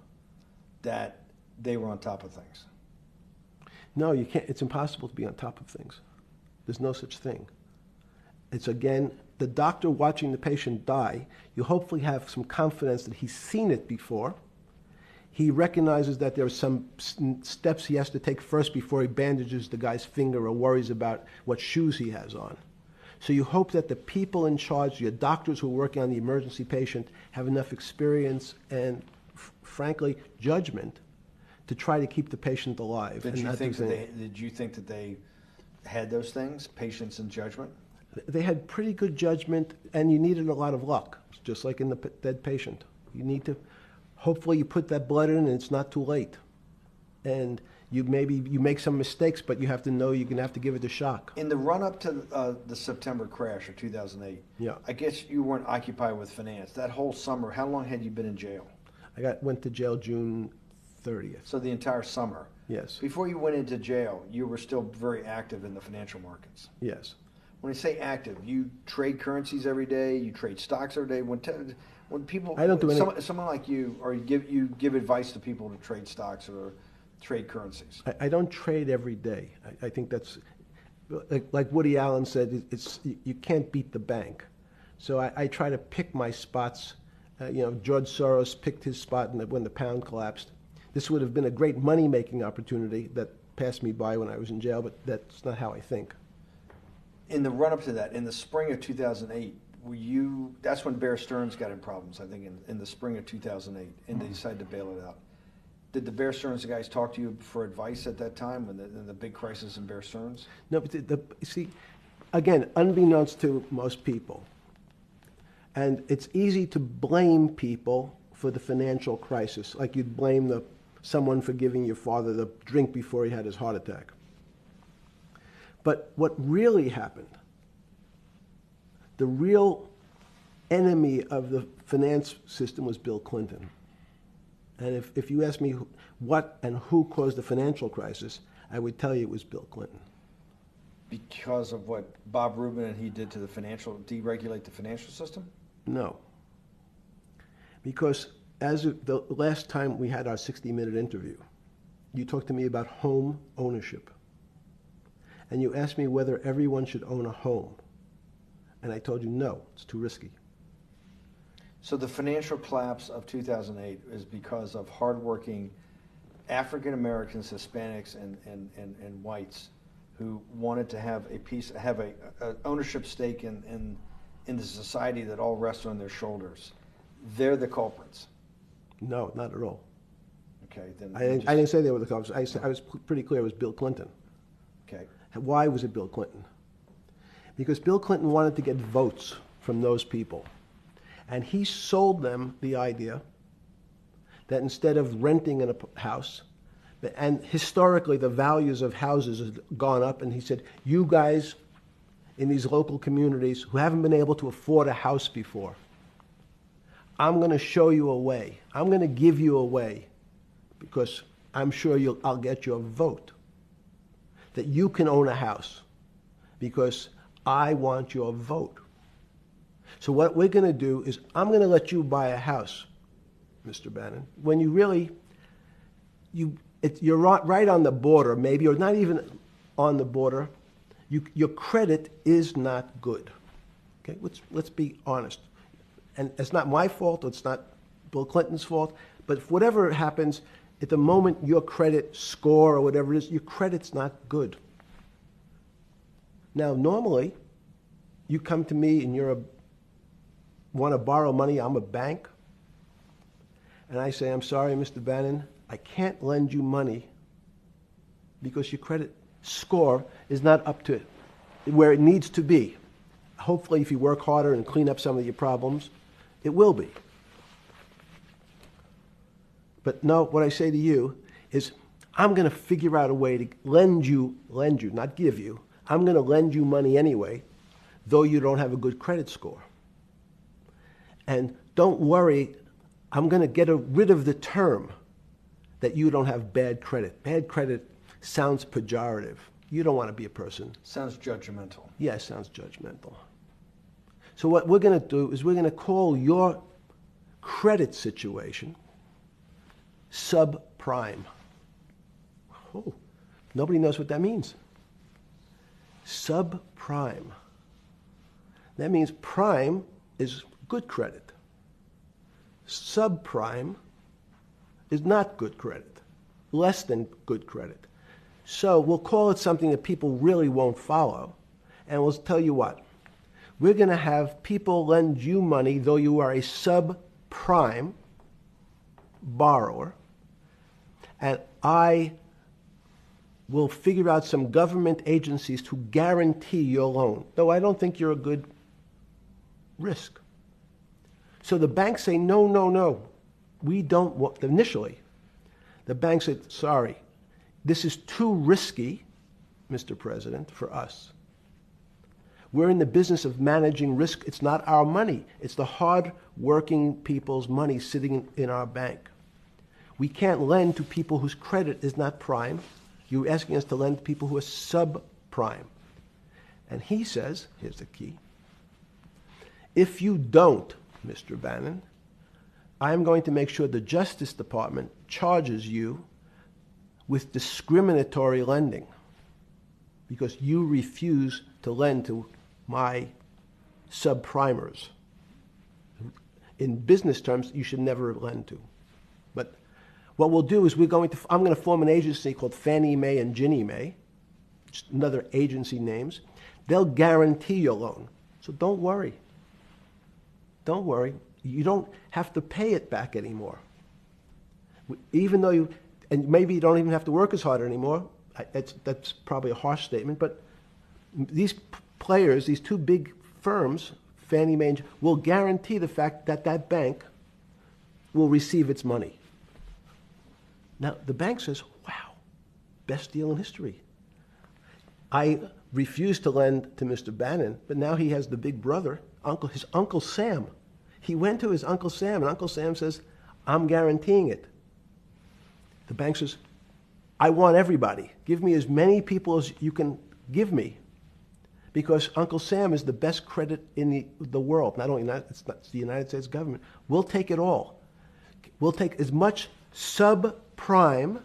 that they were on top of things? No, you can't. It's impossible to be on top of things. There's no such thing. It's, again, the doctor watching the patient die. You hopefully have some confidence that he's seen it before. He recognizes that there are some steps he has to take first before he bandages the guy's finger or worries about what shoes he has on. So you hope that the people in charge, your doctors who are working on the emergency patient, have enough experience and, frankly, judgment to try to keep the patient alive. Did you think that they had those things, patience and judgment? They had pretty good judgment, and you needed a lot of luck, just like in the dead patient. You need to, hopefully you put that blood in and it's not too late. And you make some mistakes, but you have to know you're going to have to give it a shock. In the run-up to the September crash of 2008, Yeah. I guess you weren't occupied with finance. That whole summer, how long had you been in jail? Went to jail June 30th. So the entire summer. Yes. Before you went into jail, you were still very active in the financial markets. Yes. When I say active, you trade currencies every day, you trade stocks every day. When people, I don't do any. someone like you, or you give advice to people to trade stocks or trade currencies. I don't trade every day. I think that's, like Woody Allen said, you can't beat the bank. So I try to pick my spots. George Soros picked his spot when the pound collapsed. This would have been a great money-making opportunity that passed me by when I was in jail, but that's not how I think. In the run-up to that, in the spring of 2008, that's when Bear Stearns got in problems, I think, in the spring of 2008, and they decided to bail it out. Did the Bear Stearns guys talk to you for advice at that time, when the big crisis in Bear Stearns? No, but see, again, unbeknownst to most people, and it's easy to blame people for the financial crisis, like you'd blame someone for giving your father the drink before he had his heart attack. But what really happened, the real enemy of the finance system was Bill Clinton. And if you ask me what and who caused the financial crisis, I would tell you it was Bill Clinton. because of what Bob Rubin and he did to the deregulate the financial system? No. Because as of the last time we had our 60-minute interview, you talked to me about home ownership. And you asked me whether everyone should own a home. And I told you, no, it's too risky. So the financial collapse of 2008 is because of hardworking African Americans, Hispanics, and whites who wanted to have a ownership stake in the society that all rests on their shoulders. They're the culprits. No, not at all. Okay, then I didn't say they were the culprits. I was pretty clear it was Bill Clinton. Okay. Why was it Bill Clinton? Because Bill Clinton wanted to get votes from those people. And he sold them the idea that instead of renting in a house, and historically the values of houses have gone up, and he said, you guys in these local communities who haven't been able to afford a house before, I'm going to show you a way. I'm going to give you a way because I'm sure I'll get your vote that you can own a house because I want your vote. So what we're going to do is I'm going to let you buy a house, Mr. Bannon, when you really, you're right on the border, maybe, or not even on the border. Your credit is not good. Okay, let's be honest. And it's not my fault, it's not Bill Clinton's fault, but if whatever happens, at the moment your credit score or whatever it is, your credit's not good. Now, normally, you come to me and want to borrow money, I'm a bank, and I say, I'm sorry, Mr. Bannon, I can't lend you money because your credit score is not up to where it needs to be. Hopefully, if you work harder and clean up some of your problems, it will be. But no, what I say to you is, I'm going to figure out a way to lend you, not give you. I'm going to lend you money anyway, though you don't have a good credit score. And don't worry, I'm going to get rid of the term that you don't have bad credit. Bad credit sounds pejorative. You don't want to be a person. Sounds judgmental. Yes, sounds judgmental. So what we're going to do is we're going to call your credit situation subprime. Oh, nobody knows what that means. Subprime. That means prime is good credit. Subprime is not good credit, less than good credit. So we'll call it something that people really won't follow, and we'll tell you what. We're going to have people lend you money, though you are a subprime borrower, and I will figure out some government agencies to guarantee your loan, though I don't think you're a good risk. So the banks say, no, no, no, we don't want, initially, the bank said, sorry, this is too risky, Mr. President, for us. We're in the business of managing risk. It's not our money. It's the hard-working people's money sitting in our bank. We can't lend to people whose credit is not prime. You're asking us to lend to people who are subprime. And he says, here's the key, if you don't, Mr. Bannon, I'm going to make sure the Justice Department charges you with discriminatory lending because you refuse to lend to my subprimers. In business terms, you should never lend to. But what we'll do is I'm going to form an agency called Fannie Mae and Ginnie Mae, just another agency names. They'll guarantee your loan. So don't worry. Don't worry. You don't have to pay it back anymore. Even though and maybe you don't even have to work as hard anymore. That's probably a harsh statement, but these players, these two big firms, Fannie Mae, will guarantee the fact that that bank will receive its money. Now, the bank says, wow, best deal in history. I refused to lend to Mr. Bannon, but now he has the big brother, his Uncle Sam. He went to his Uncle Sam, and Uncle Sam says, I'm guaranteeing it. The bank says, I want everybody. Give me as many people as you can give me. because Uncle Sam is the best credit in the world. Not only it's the United States government. We'll take it all. We'll take as much subprime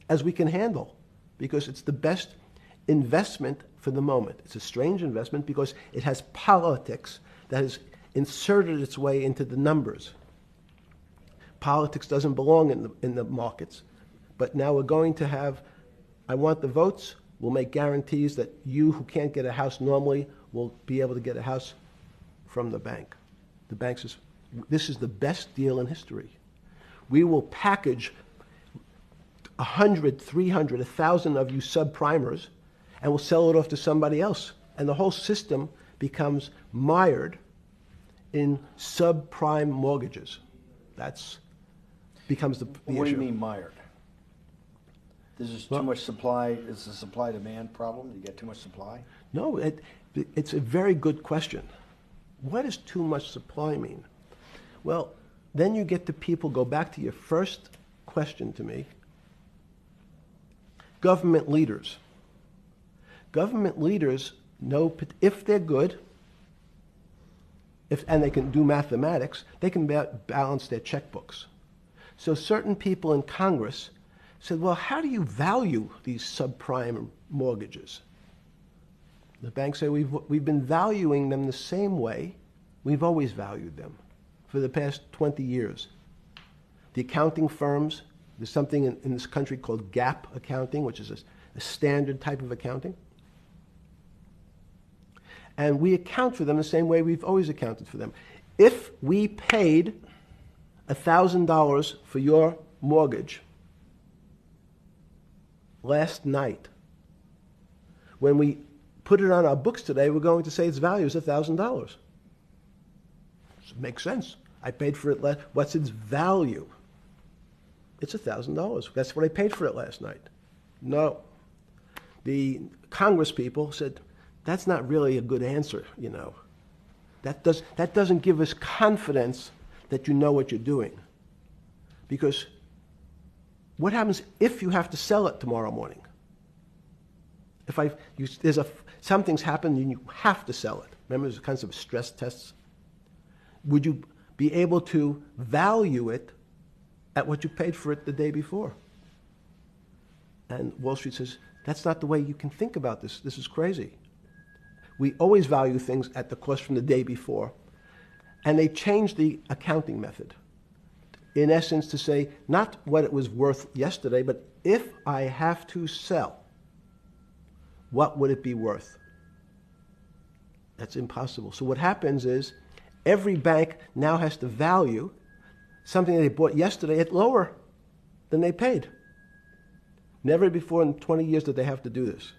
as we can handle, because it's the best investment for the moment. It's a strange investment because it has politics that has inserted its way into the numbers. Politics doesn't belong in the markets, but now we're going to have, I want the votes, we'll make guarantees that you who can't get a house normally will be able to get a house from the bank. The bank says, this is the best deal in history. We will package 100, 300, 1,000 of you subprimers, and we'll sell it off to somebody else. And the whole system becomes mired in subprime mortgages. That's becomes the What do issue. you mean mired? There's just too much supply. It's a supply-demand problem. You get too much supply. No, it's a very good question. What does too much supply mean? Well, then you get to people, go back to your first question to me. Government leaders. Government leaders know if they're good, and they can do mathematics, they can balance their checkbooks. So certain people in Congress said, well, how do you value these subprime mortgages? The banks say, we've been valuing them the same way we've always valued them for the past 20 years. The accounting firms, there's something in this country called GAAP accounting, which is a standard type of accounting. And we account for them the same way we've always accounted for them. If we paid $1,000 for your mortgage last night, when we put it on our books today, we're going to say its value is $1,000. Makes sense. I paid for it last. What's its value? It's $1,000. That's what I paid for it last night. No. The Congress people said, that's not really a good answer, you know. That doesn't give us confidence that you know what you're doing. Because what happens if you have to sell it tomorrow morning? Something's happened and you have to sell it. Remember, there's kinds of stress tests. Would you be able to value it at what you paid for it the day before? And Wall Street says, that's not the way you can think about this. This is crazy. We always value things at the cost from the day before. And they changed the accounting method. In essence, to say, not what it was worth yesterday, but if I have to sell, what would it be worth? That's impossible. So what happens is, every bank now has to value something that they bought yesterday at lower than they paid. Never before in 20 years did they have to do this.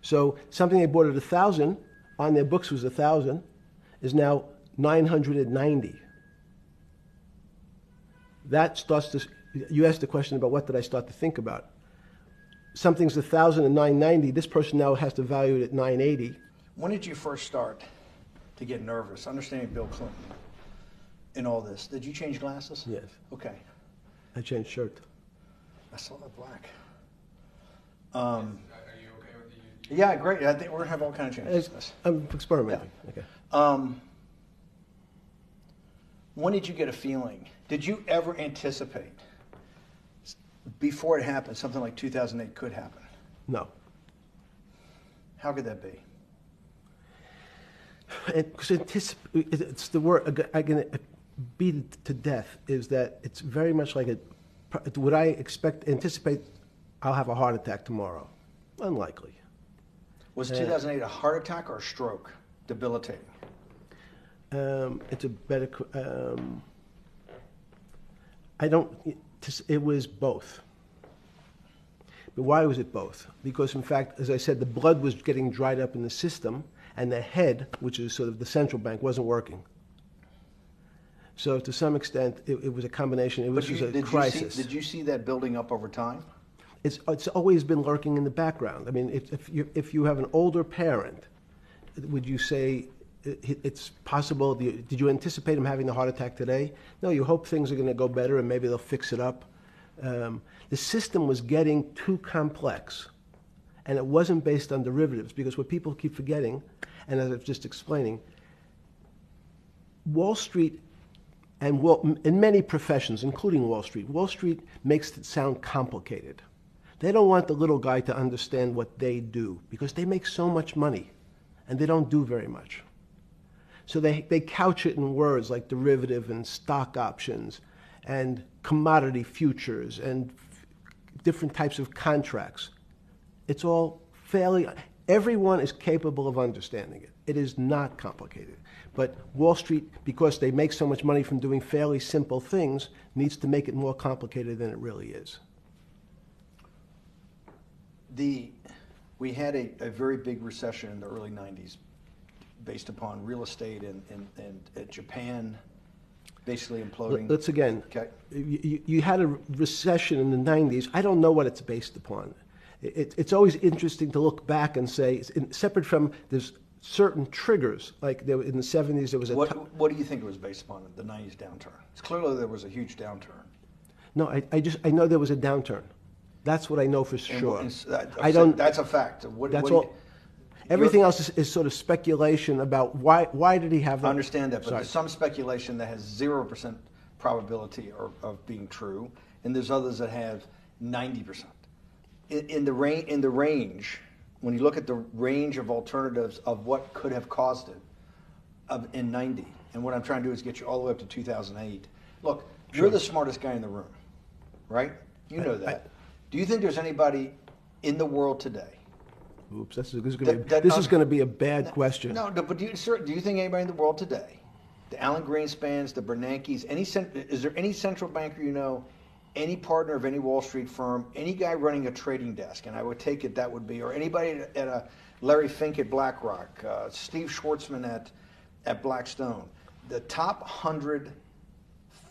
So something they bought at 1,000, on their books was 1,000, is now 990. That starts to, you asked the question about what did I start to think about. Something's 1,000 and 990, this person now has to value it at 980. When did you first start to get nervous, understanding Bill Clinton in all this? Did you change glasses? Yes. Okay. I changed shirt. I saw that black. Are you okay with the? Yeah, great. I think we're gonna have all kinds of changes. I'm experimenting. Yeah. Okay. When did you get a feeling? Did you ever anticipate before it happened something like 2008 could happen? No. How could that be? It's the word I'm going to beat it to death, is that it's very much like would I anticipate I'll have a heart attack tomorrow? Unlikely. Was 2008 a heart attack or a stroke? Debilitating. It's a better, it was both. But why was it both? Because in fact, as I said, the blood was getting dried up in the system, and the head, which is sort of the central bank, wasn't working. So to some extent, it was a combination. It was just a crisis. Did you see that building up over time? It's always been lurking in the background. I mean, if you have an older parent, would you say it's possible? Did you anticipate him having a heart attack today? No, you hope things are going to go better and maybe they'll fix it up. The system was getting too complex, And it wasn't based on derivatives, because what people keep forgetting, and as I was just explaining, Wall Street and in many professions, including Wall Street makes it sound complicated. They don't want the little guy to understand what they do, because they make so much money and they don't do very much. So they couch it in words like derivative and stock options and commodity futures and different types of contracts. It's all everyone is capable of understanding it. It is not complicated. But Wall Street, because they make so much money from doing fairly simple things, needs to make it more complicated than it really is. We had a very big recession in the early 90s based upon real estate and Japan basically imploding. Let's again, Okay. you had a recession in the 90s. I don't know what it's based upon. It's always interesting to look back and say, separate from there's certain triggers, like in the 70s there was What do you think it was based upon, the 90s downturn? It's clearly there was a huge downturn. No, I know there was a downturn. That's what I know for sure. That's a fact. That's all. Everything else is sort of speculation about why did he have that? I understand that, but Sorry. there's some speculation that has 0% probability of being true, and there's others that have 90%. In the range, when you look at the range of alternatives of what could have caused it in 90, and what I'm trying to do is get you all the way up to 2008. Look, you're the smartest guy in the room, right? You know that. Do you think there's anybody in the world today? Oops, this is going to be a bad question. No, but do you think anybody in the world today, the Alan Greenspans, the Bernankes, is there any central banker you know, any partner of any Wall Street firm, any guy running a trading desk, and I would take it that would be, or anybody at a Larry Fink at BlackRock, Steve Schwartzman at Blackstone, the top 100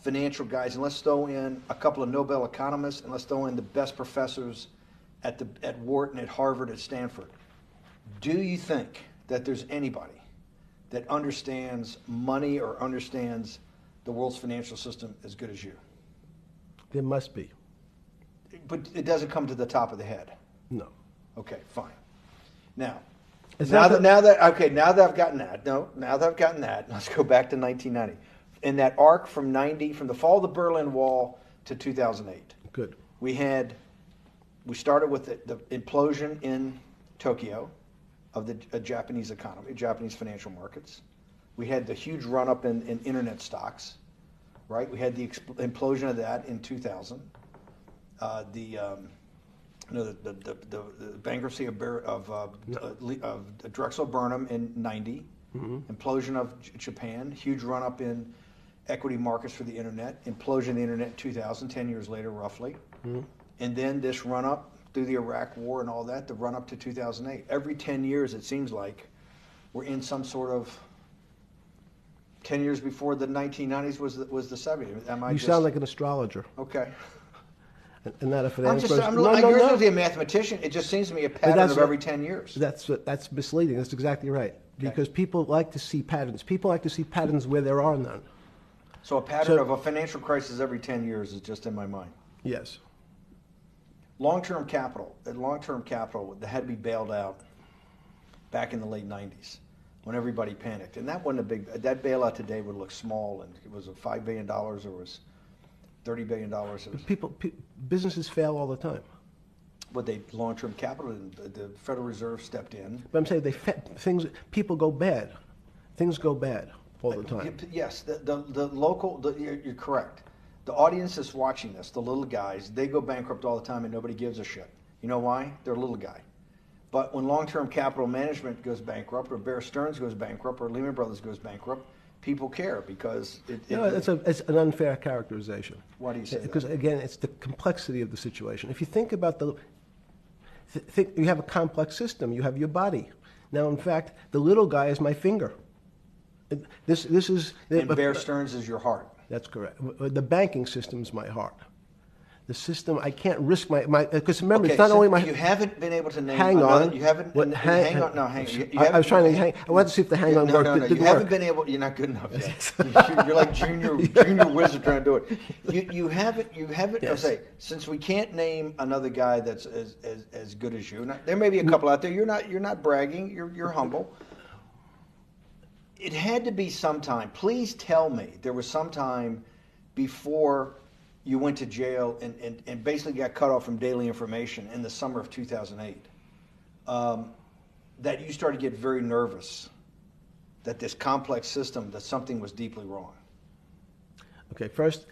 financial guys, and let's throw in a couple of Nobel economists, and let's throw in the best professors at Wharton, at Harvard, at Stanford. Do you think that there's anybody that understands money or understands the world's financial system as good as you? There must be. But it doesn't come to the top of the head. No. Okay, fine. Now It's that not now that I've gotten that, let's go back to 1990. In that arc from the fall of the Berlin Wall to 2008. Good. We started with the implosion in Tokyo of the Japanese economy, Japanese financial markets. We had the huge run-up in internet stocks, right? We had the implosion of that in 2000. The bankruptcy of Drexel Burnham in 90. Mm-hmm. Implosion of Japan, huge run-up in equity markets for the internet, implosion of the internet in 2000, 10 years later roughly. Mm-hmm. And then this run-up through the Iraq War and all that, the run-up to 2008. Every 10 years, it seems like, we're in some sort of 10 years before the 1990s was the 70s. You sound like an astrologer. Okay. And not a finance person. You're usually a mathematician. It just seems to me a pattern of every 10 years. That's misleading. That's exactly right. Okay. Because people like to see patterns. People like to see patterns where there are none. So a pattern of a financial crisis every 10 years is just in my mind. Yes. Long-term capital that had to be bailed out back in the late 90s when everybody panicked. And that wasn't that bailout today would look small, and it was $5 billion or was $30 billion. Businesses fail all the time. But long-term capital, the Federal Reserve stepped in. But I'm saying people go bad. Things go bad all the time. Yes, you're correct. The audience that's watching this, the little guys, they go bankrupt all the time and nobody gives a shit. You know why? They're a little guy. But when long-term capital management goes bankrupt, or Bear Stearns goes bankrupt, or Lehman Brothers goes bankrupt, people care because it's an unfair characterization. Why do you say that? Because again, it's the complexity of the situation. If you think about you have a complex system. You have your body. Now, in fact, the little guy is my finger. This is. And Bear Stearns is your heart. That's correct. The banking system is my heart. The system, I can't risk because remember, Okay, it's not so only my. you haven't been able to name Hang another, on. you haven't, What, hang on, no, hang on. You I was haven't- trying to hang. I wanted to see if the hang on no, worked. no, It no, didn't you haven't work. been able, you're not good enough yet. You're like junior wizard trying to do it. You haven't, I'll Yes. say, since we can't name another guy that's as good as you, now, there may be a couple out there, you're not bragging, you're humble. It had to be sometime, please tell me, there was some time before you went to jail and basically got cut off from daily information in the summer of 2008, that you started to get very nervous that this complex system, that something was deeply wrong. Okay, first,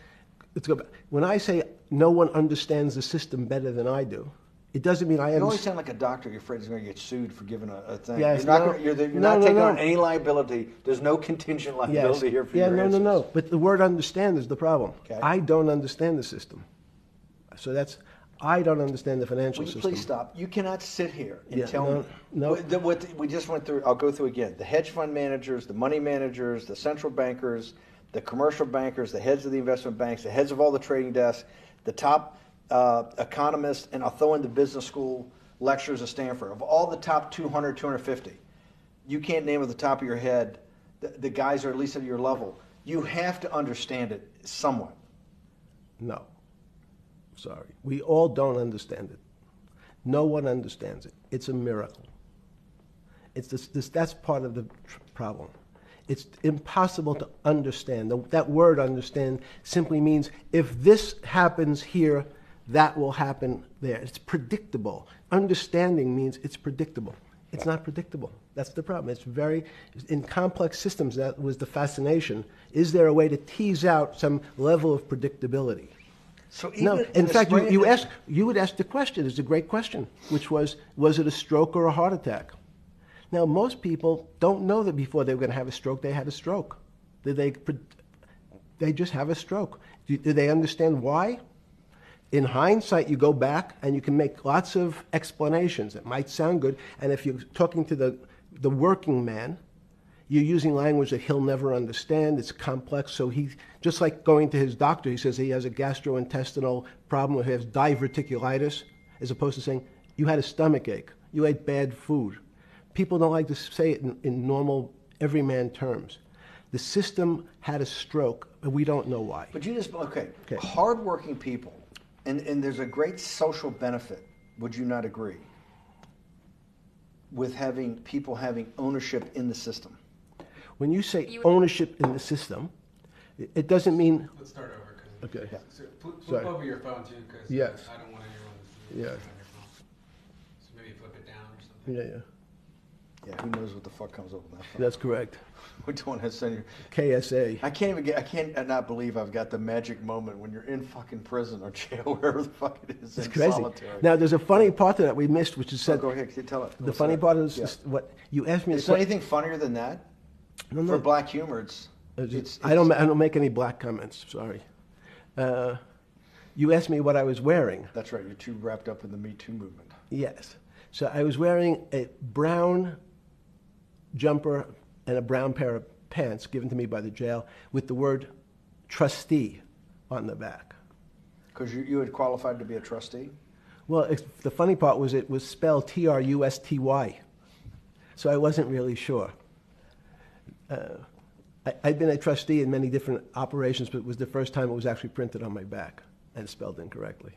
let's go back. When I say no one understands the system better than I do, it doesn't mean I You always understand. sound like a doctor. You're afraid he's going to get sued for giving a thing. Yes, you're not, no. you're No, not no, taking no. on any liability. There's no contingent Yes. liability here for Yeah, your no, answers. no. But the word understand is the problem. Okay. I don't understand the system. So I don't understand the financial Will you system. please stop? You cannot sit here and Yeah, tell no, me. no. What we just went through, I'll go through again. The hedge fund managers, the money managers, the central bankers, the commercial bankers, the heads of the investment banks, the heads of all the trading desks, the top economists, and I'll throw in the business school lecturers at Stanford. Of all the top 200, 250, you can't name at the top of your head the guys are at least at your level. You have to understand it somewhat. No. Sorry. We all don't understand it. No one understands it. It's a miracle. It's that's part of the problem. It's impossible to understand. That word understand simply means if this happens here, that will happen there. It's predictable. Understanding means it's predictable. It's not predictable. That's the problem. In complex systems, that was the fascination. Is there a way to tease out some level of predictability? So even No. in In the fact, spring- you would ask the question. It's a great question, which was it a stroke or a heart attack? Now, most people don't know that before they were going to have a stroke, they had a stroke. They just have a stroke. Do they understand why? In hindsight, you go back and you can make lots of explanations. It might sound good, and if you're talking to the working man, you're using language that he'll never understand. It's complex, so he, just like going to his doctor, he says he has a gastrointestinal problem, or he has diverticulitis, as opposed to saying, you had a stomach ache, you ate bad food. People don't like to say it in normal, everyman terms. The system had a stroke, and we don't know why. But you just, okay. Okay. Hardworking people, and there's a great social benefit, would you not agree, with having people having ownership in the system? When you say ownership in the system, it doesn't mean. Let's start over. 'Cause Okay. So flip Sorry. over your phone too, because Yes. I don't want anyone to see Yes. on your phone. So maybe flip it down or something. Yeah. Yeah, who knows what the fuck comes up with that phone? That's correct. We don't want to send you. KSA. I can't not believe I've got the magic moment when you're in fucking prison or jail, wherever the fuck it is, It's in crazy. solitary. Now, there's a funny part to that we missed, which is So said. go ahead, tell it. The funny part is just what you asked me. Is there anything funnier than that? No, For black humor, I don't make any black comments. Sorry. You asked me what I was wearing. That's right. You're too wrapped up in the Me Too movement. Yes. So I was wearing a brown jumper and a brown pair of pants given to me by the jail with the word trustee on the back. Because you had qualified to be a trustee? Well, the funny part was it was spelled Trusty. So I wasn't really sure. I'd been a trustee in many different operations, but it was the first time it was actually printed on my back and spelled incorrectly.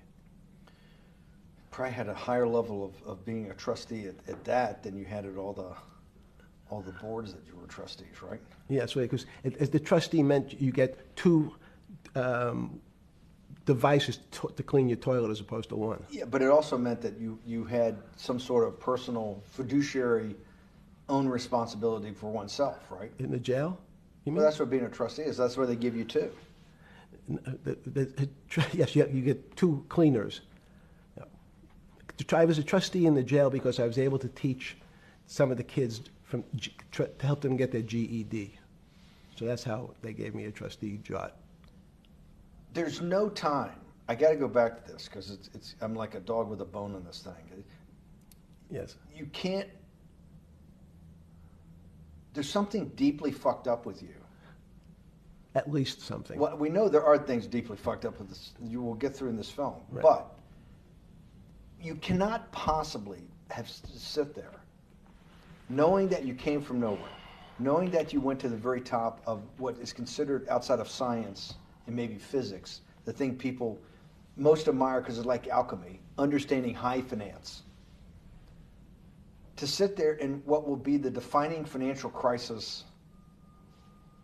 Probably had a higher level of being a trustee at that than you had at all the boards that you were trustees, right? Yeah, that's right, because the trustee meant you get two devices to clean your toilet as opposed to one. Yeah, but it also meant that you had some sort of personal fiduciary own responsibility for oneself, right? In the jail? You mean? Well, that's what being a trustee is. That's where they give you two. Yes, you get two cleaners. I was a trustee in the jail because I was able to teach some of the kids to help them get their GED. So that's how they gave me a trustee job. There's no time. I got to go back to this because I'm like a dog with a bone in this thing. Yes. You can't. There's something deeply fucked up with you. at least something. Well, we know there are things deeply fucked up with this. You will get through in this film, Right. but you cannot possibly have sit there, knowing that you came from nowhere, knowing that you went to the very top of what is considered outside of science and maybe physics, the thing people most admire because it's like alchemy, understanding high finance. To sit there in what will be the defining financial crisis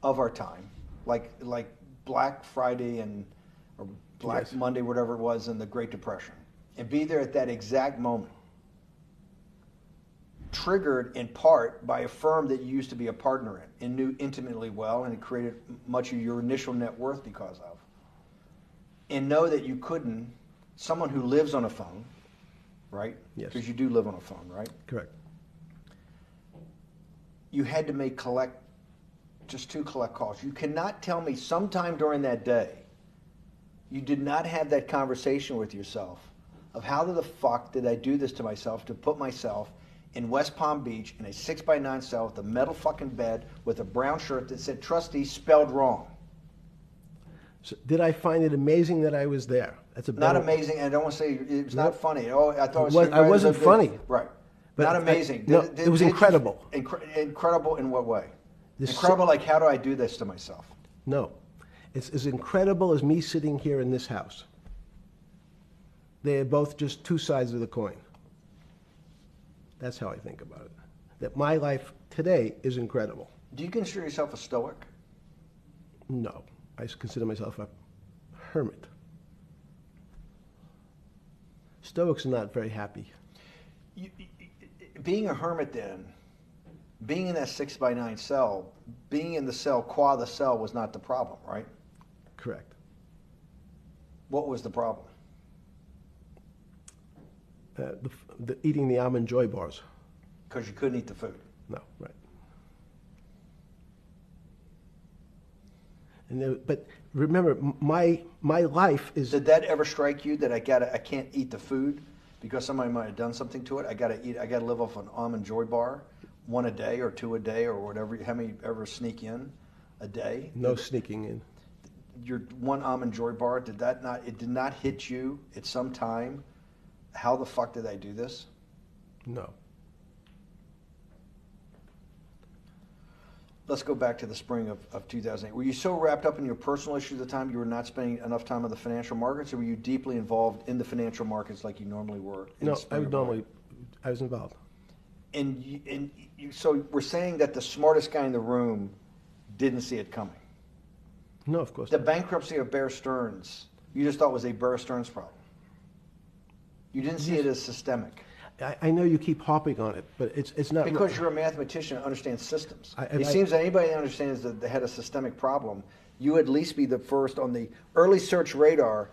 of our time, like Black Friday or Black Yes. Monday, whatever it was, in the Great Depression, and be there at that exact moment, triggered in part by a firm that you used to be a partner in and knew intimately well, and it created much of your initial net worth because of, and know that you couldn't, someone who lives on a phone, right? Yes. Because you do live on a phone, right? Correct. You had to make just 2 collect calls. You cannot tell me sometime during that day you did not have that conversation with yourself of how the fuck did I do this to myself to put myself in West Palm Beach in a 6x9 cell with a metal fucking bed with a brown shirt that said trustee spelled wrong. So did I find it amazing that I was there? That's a Not better, amazing, and I don't want to say it was not funny. Oh, I thought it was. I wasn't funny. Right. But Not amazing. no, it was incredible. Incredible in what way? This- Incredible, like how do I do this to myself? No. It's as incredible as me sitting here in this house. They're both just 2 sides of the coin. That's how I think about it. That my life today is incredible. Do you consider yourself a stoic? No. I consider myself a hermit. Stoics are not very happy. Being a hermit then, being in that 6x9 cell, being in the cell qua the cell was not the problem, right? Correct. What was the problem? Eating the almond joy bars. Because you couldn't eat the food. No, right. And but remember, my life is. Did that ever strike you that I can't eat the food because somebody might have done something to it? I gotta live off an almond joy bar, 1 a day or 2 a day or whatever. How many ever sneak in a day? No sneaking in. Your 1 almond joy bar, it did not hit you at some time? How the fuck did I do this? No. Let's go back to the spring of 2008. Were you so wrapped up in your personal issues at the time you were not spending enough time on the financial markets, or were you deeply involved in the financial markets like you normally were? No, I was involved. So we're saying that the smartest guy in the room didn't see it coming. No, of course The not. bankruptcy of Bear Stearns, you just thought was a Bear Stearns problem. You didn't see it as systemic. I know you keep harping on it, but it's not. Because you're a mathematician and understands systems. I- It seems that anybody that understands that they had a systemic problem, you at least be the first on the early search radar.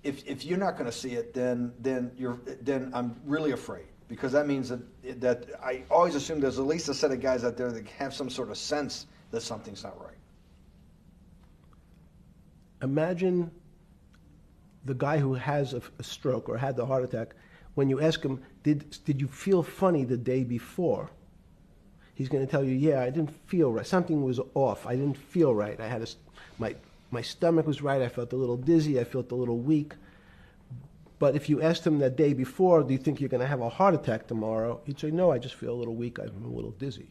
If you're not going to see it, then I'm really afraid, because that means that I always assume there's at least a set of guys out there that have some sort of sense that something's not right. Imagine the guy who has a stroke or had the heart attack. When you ask him, did you feel funny the day before? He's going to tell you, yeah, I didn't feel right. Something was off. I didn't feel right. I had my stomach was right. I felt a little dizzy. I felt a little weak. But if you asked him that day before, do you think you're going to have a heart attack tomorrow? He'd say, no, I just feel a little weak. I'm a little dizzy.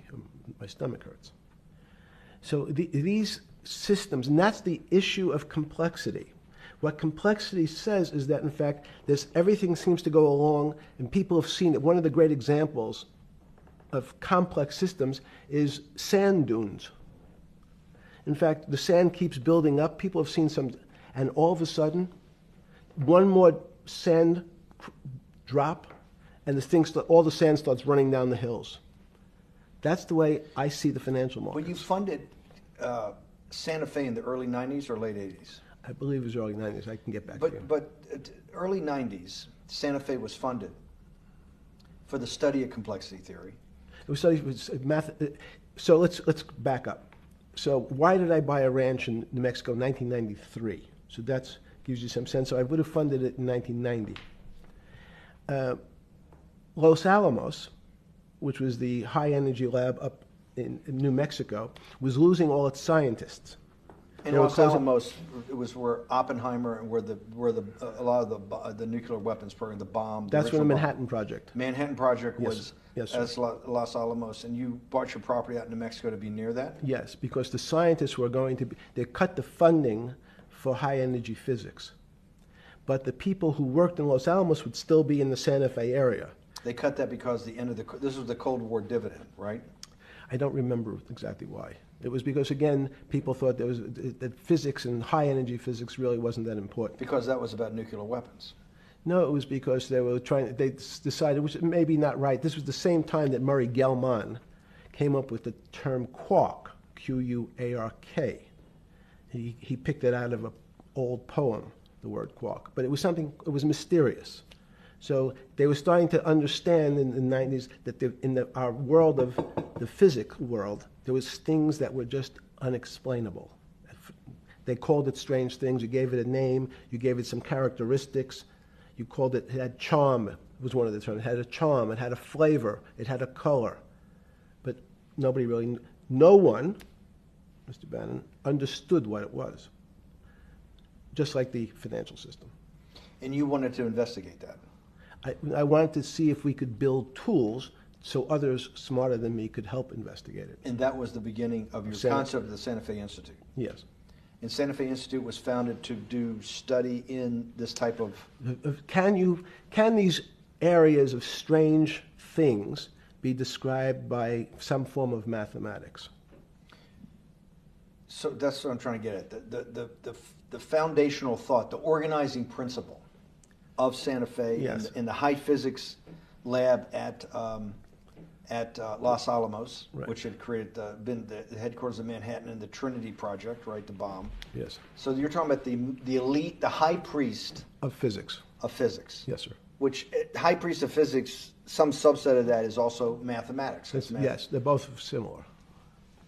My stomach hurts. So these systems, and that's the issue of complexity. What complexity says is that, in fact, everything seems to go along, and people have seen it. One of the great examples of complex systems is sand dunes. In fact, the sand keeps building up. People have seen some, and all of a sudden, one more sand drop, and all the sand starts running down the hills. That's the way I see the financial markets. When you funded Santa Fe in the early 90s or late 80s? I believe it was early 90s. I can get back to you. But early 90s, Santa Fe was funded for the study of complexity theory. It was studied with math. So let's back up. So why did I buy a ranch in New Mexico in 1993? So that gives you some sense. So I would have funded it in 1990. Los Alamos, which was the high energy lab up in New Mexico, was losing all its scientists. In They were Los closing- Alamos, it was where Oppenheimer and where a lot of the nuclear weapons program, the bomb. That's where the original bomb. Manhattan Project. Manhattan Project Yes. was Yes, sir. as Los Alamos, and you bought your property out in New Mexico to be near that? Yes, because the scientists were going to be, they cut the funding for high energy physics. But the people who worked in Los Alamos would still be in the Santa Fe area. They cut that because this was the Cold War dividend, right? I don't remember exactly why. It was because, again, people thought that physics and high energy physics really wasn't that important. Because that was about nuclear weapons. No, it was because they decided, which may be not right, this was the same time that Murray Gell-Mann came up with the term quark, Q-U-A-R-K. He picked it out of an old poem, the word quark. But it was it was mysterious. So they were starting to understand in the 90s that our world of the physics world, there was things that were just unexplainable. They called it strange things. You gave it a name. You gave it some characteristics. You called it had charm, was one of the terms. It had a charm. It had a flavor. It had a color. But no one, Mr. Bannon, understood what it was. Just like the financial system. And you wanted to investigate that. I wanted to see if we could build tools so others smarter than me could help investigate it. And that was the beginning of your concept of the Santa Fe Institute. Yes. And Santa Fe Institute was founded to do study in this type of... Can these areas of strange things be described by some form of mathematics? So that's what I'm trying to get at. The foundational thought, the organizing principle of Santa Fe Yes. in the high physics lab at Los Alamos, Right. which had been the headquarters of Manhattan and the Trinity Project, right, the bomb. Yes. So you're talking about the elite, the high priest Of physics. of physics. Yes, sir. Which high priest of physics, some subset of that is also mathematics. That's math. Yes, they're both similar.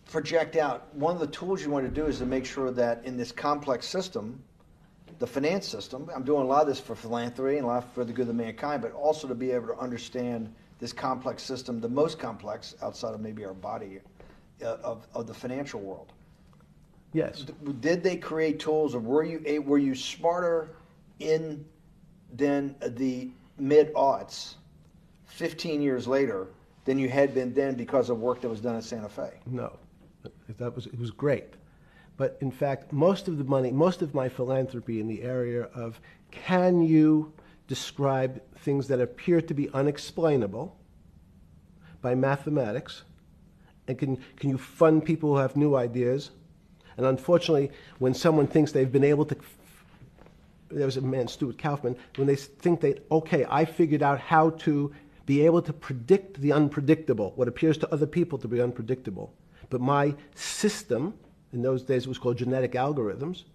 Project out. One of the tools you want to do is to make sure that in this complex system, the finance system, I'm doing a lot of this for philanthropy and a lot for the good of mankind, but also to be able to understand this complex system, the most complex outside of maybe our body, of the financial world. Yes. Did they create tools, or were you smarter in than the mid-aughts, 15 years later, than you had been then because of work that was done at Santa Fe? No. It was great. But in fact, most of the money, most of my philanthropy in the area of can you describe things that appear to be unexplainable by mathematics, and can you fund people who have new ideas? And unfortunately, when someone thinks they've been able to, there was a man, Stuart Kaufman, when they think okay, I figured out how to be able to predict the unpredictable, what appears to other people to be unpredictable. But my system, in those days it was called genetic algorithms,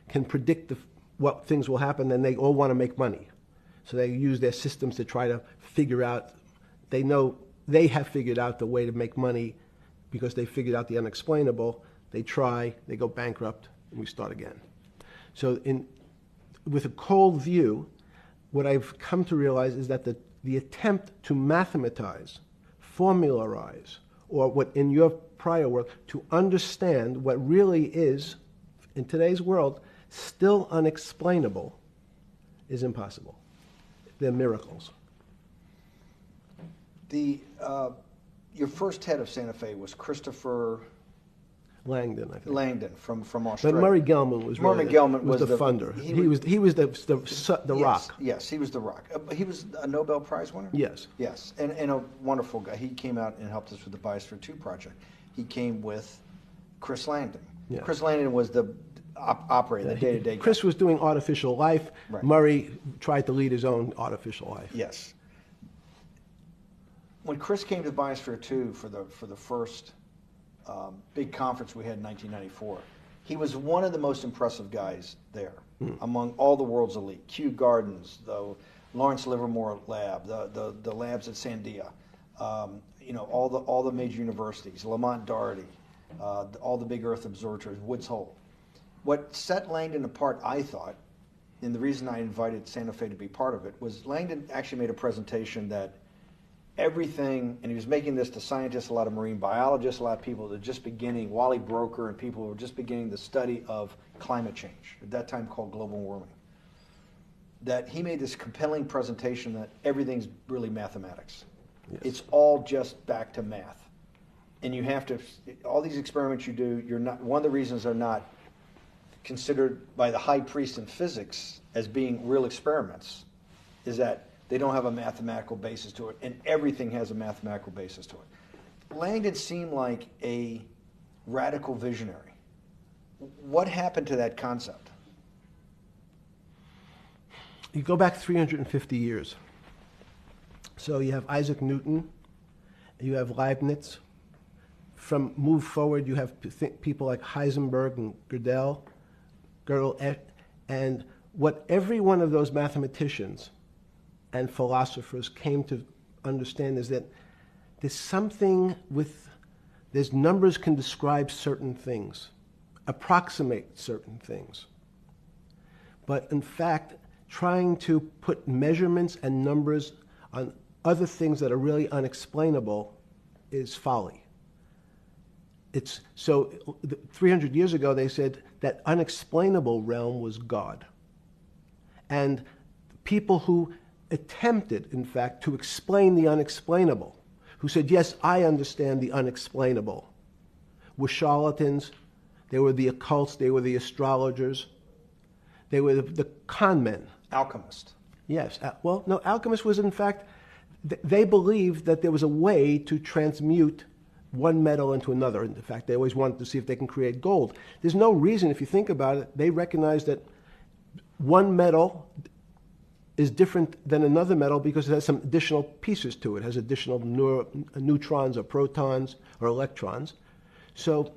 can predict what things will happen, and they all want to make money. So they use their systems to try to figure out, they know they have figured out the way to make money because they figured out the unexplainable. They try, they go bankrupt, and we start again. So with a cold view, what I've come to realize is that the attempt to mathematize, formularize, or what in your prior work, to understand what really is, in today's world, still unexplainable, is impossible. They're miracles. Your first head of Santa Fe was Christopher Langdon, I think. Langdon from But Australia. Murray Gell-Mann was Murray really Gell-Mann was was the the- funder. he He was the Yes, rock. Yes, he was the rock. He was a Nobel Prize winner? Yes. Yes, and a wonderful guy. He came out and helped us with the Biosphere 2 project. He came with Chris Langdon. Yeah. Chris Langdon was the operator, the day-to-day guy. Chris was doing artificial life. Right. Murray tried to lead his own artificial life. Yes. When Chris came to Biosphere 2 for the first big conference we had in 1994, he was one of the most impressive guys there among all the world's elite. Kew Gardens, the Lawrence Livermore lab, the labs at Sandia, all the major universities, Lamont Doherty, all the big Earth observatories, Woods Hole. What set Langdon apart, I thought, and the reason I invited Santa Fe to be part of it, was Langdon actually made a presentation that everything, and he was making this to scientists, a lot of marine biologists, a lot of people that were just beginning, Wally Broker and people who were just beginning the study of climate change, at that time called global warming. That he made this compelling presentation that everything's really mathematics. Yes. It's all just back to math. And you have to, all these experiments you do, you're not, one of the reasons they're not considered by the high priest in physics as being real experiments is that they don't have a mathematical basis to it, and everything has a mathematical basis to it. Langdon seemed like a radical visionary. What happened to that concept? You go back 350 years. So you have Isaac Newton, you have Leibniz. From move forward, you have people like Heisenberg and Gödel, and what every one of those mathematicians and philosophers came to understand is that there's something there's numbers can describe certain things, approximate certain things. But in fact, trying to put measurements and numbers on other things that are really unexplainable is folly. So 300 years ago, they said that unexplainable realm was God. And people who attempted, in fact, to explain the unexplainable, who said, yes, I understand the unexplainable, were charlatans, they were the occults, they were the astrologers, they were the con men. Alchemist. Yes. Well, no, alchemist was, in fact, they believed that there was a way to transmute one metal into another. In fact, they always wanted to see if they can create gold. There's no reason, if you think about it, they recognize that one metal is different than another metal because it has some additional pieces to it. It has additional neutrons or protons or electrons. So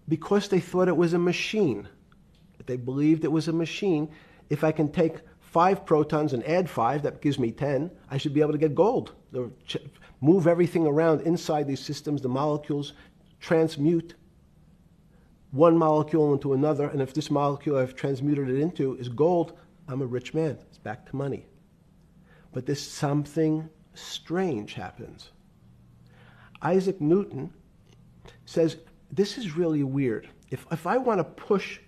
because they thought it was a machine, they believed it was a machine, if I can take 5 protons and add 5, that gives me 10, I should be able to get gold. Move everything around inside these systems, the molecules transmute one molecule into another, and if this molecule I've transmuted it into is gold, I'm a rich man. It's back to money. But there's something strange happens. Isaac Newton says, this is really weird. If I want to push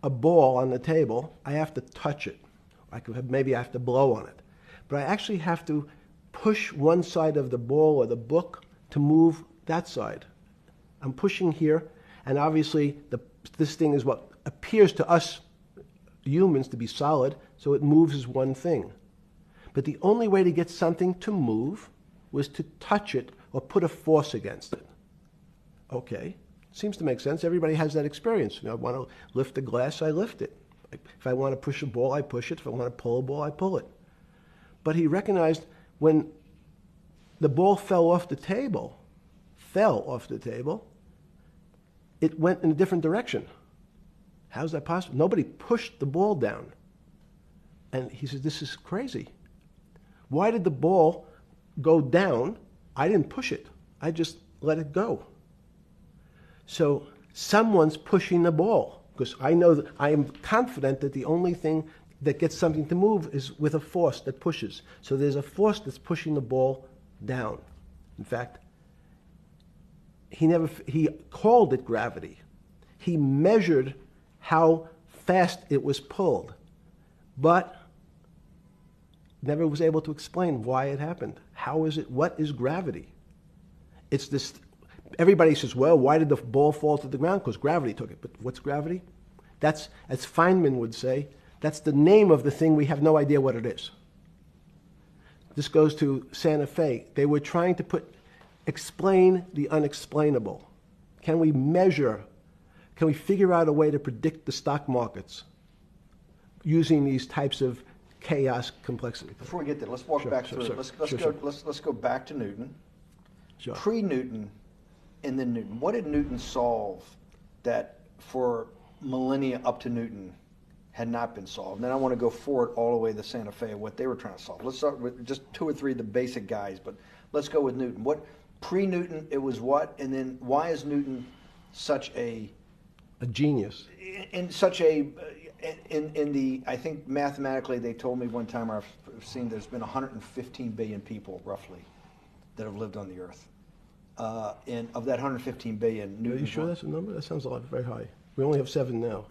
a ball on the table, I have to touch it. Maybe I have to blow on it. But I actually have to push one side of the ball or the book to move that side. I'm pushing here, and obviously this thing is what appears to us humans to be solid, so it moves as one thing. But the only way to get something to move was to touch it or put a force against it. Okay, seems to make sense. Everybody has that experience. I want to lift a glass, I lift it. If I want to push a ball, I push it. If I want to pull a ball, I pull it. But he recognized when the ball fell off the table, it went in a different direction. How's that possible? Nobody pushed the ball down. And he said, this is crazy. Why did the ball go down? I didn't push it. I just let it go. So someone's pushing the ball, because I know that I am confident that the only thing that gets something to move is with a force that pushes. So there's a force that's pushing the ball down. In fact, he called it gravity. He measured how fast it was pulled, but never was able to explain why it happened. How is it? What is gravity? It's this. Everybody says, well, why did the ball fall to the ground? Because gravity took it. But what's gravity? That's, as Feynman would say, that's the name of the thing. We have no idea what it is. This goes to Santa Fe. They were trying to explain the unexplainable. Can we measure? Can we figure out a way to predict the stock markets using these types of chaos complexity? Before we get there, let's walk back through it. Let's go back to Newton. Sure. Pre-Newton and then Newton. What did Newton solve that for millennia up to Newton had not been solved? And then I want to go forward all the way to Santa Fe, what they were trying to solve. Let's start with just 2 or 3 of the basic guys, but let's go with Newton. What pre-Newton, it was what? And then why is Newton such a genius? In such a in the, I think mathematically they told me one time, our seen there's been 115 billion people, roughly, that have lived on the Earth. And of that 115 billion, Are Newton. you sure that's a number? That sounds a lot very high. We only have 7 now.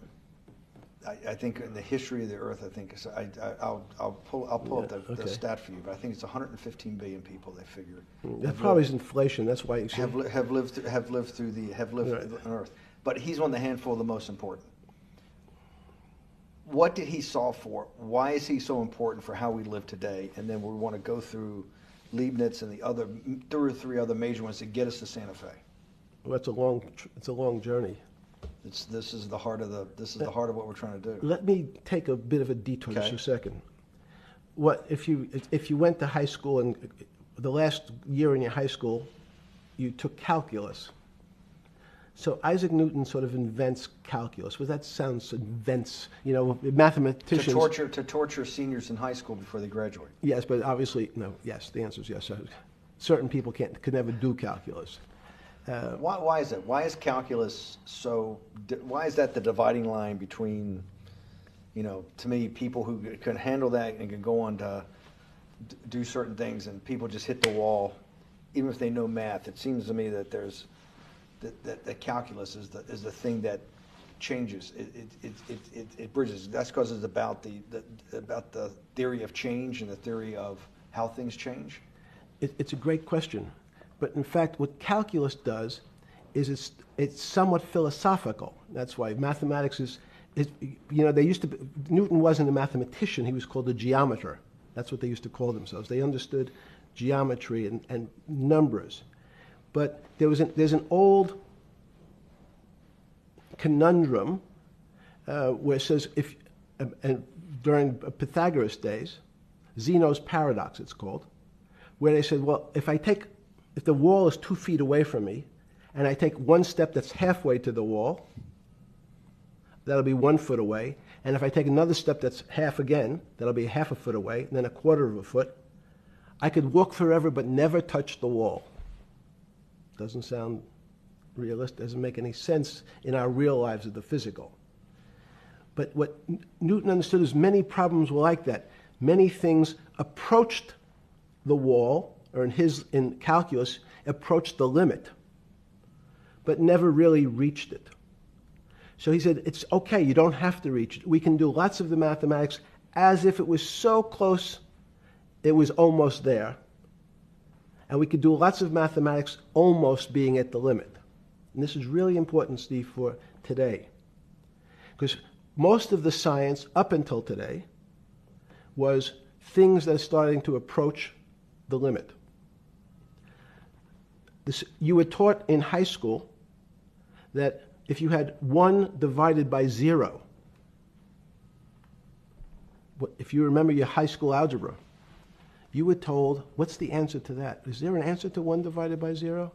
I think in the history of the Earth, I think it's, I'll pull up the okay. stat for you, but I think it's 115 billion people. They figure That probably is inflation. That's why you have lived on Earth. But he's one of the handful of the most important. What did he solve for? Why is he so important for how we live today? And then we want to go through Leibniz and the other 2 or 3 other major ones to get us to Santa Fe. Well, it's a long journey. This is the heart of what we're trying to do. Let me take a bit of a detour Okay. just a second. What if you went to high school and the last year in your high school, you took calculus? So Isaac Newton sort of invents calculus. Well, that sounds invents. You know, mathematicians. To torture seniors in high school before they graduate. Yes, but obviously no. Yes, the answer is yes. Certain people could never do calculus. Why is that? Why is calculus so? Why is that the dividing line between, to me, people who can handle that and can go on to do certain things, and people just hit the wall, even if they know math? It seems to me that there's that calculus is the thing that changes. It bridges. That's because it's about the theory of change and the theory of how things change. It's a great question. But in fact, what calculus does is it's somewhat philosophical. That's why mathematics is Newton wasn't a mathematician, he was called a geometer. That's what they used to call themselves. They understood geometry and numbers. But there's an old conundrum where it says, during Pythagoras' days, Zeno's paradox it's called, where they said, well, if the wall is 2 feet away from me, and I take one step that's halfway to the wall, that'll be 1 foot away. And if I take another step that's half again, that'll be half a foot away, and then a quarter of a foot. I could walk forever but never touch the wall. Doesn't sound realistic, doesn't make any sense in our real lives of the physical. But what Newton understood is many problems were like that. Many things approached the wall, or in calculus, approached the limit, but never really reached it. So he said, it's okay, you don't have to reach it. We can do lots of the mathematics as if it was so close, it was almost there. And we could do lots of mathematics almost being at the limit. And this is really important, Steve, for today. Because most of the science up until today was things that are starting to approach the limit. You were taught in high school that if you had 1 divided by 0, if you remember your high school algebra, you were told, what's the answer to that? Is there an answer to 1 divided by 0?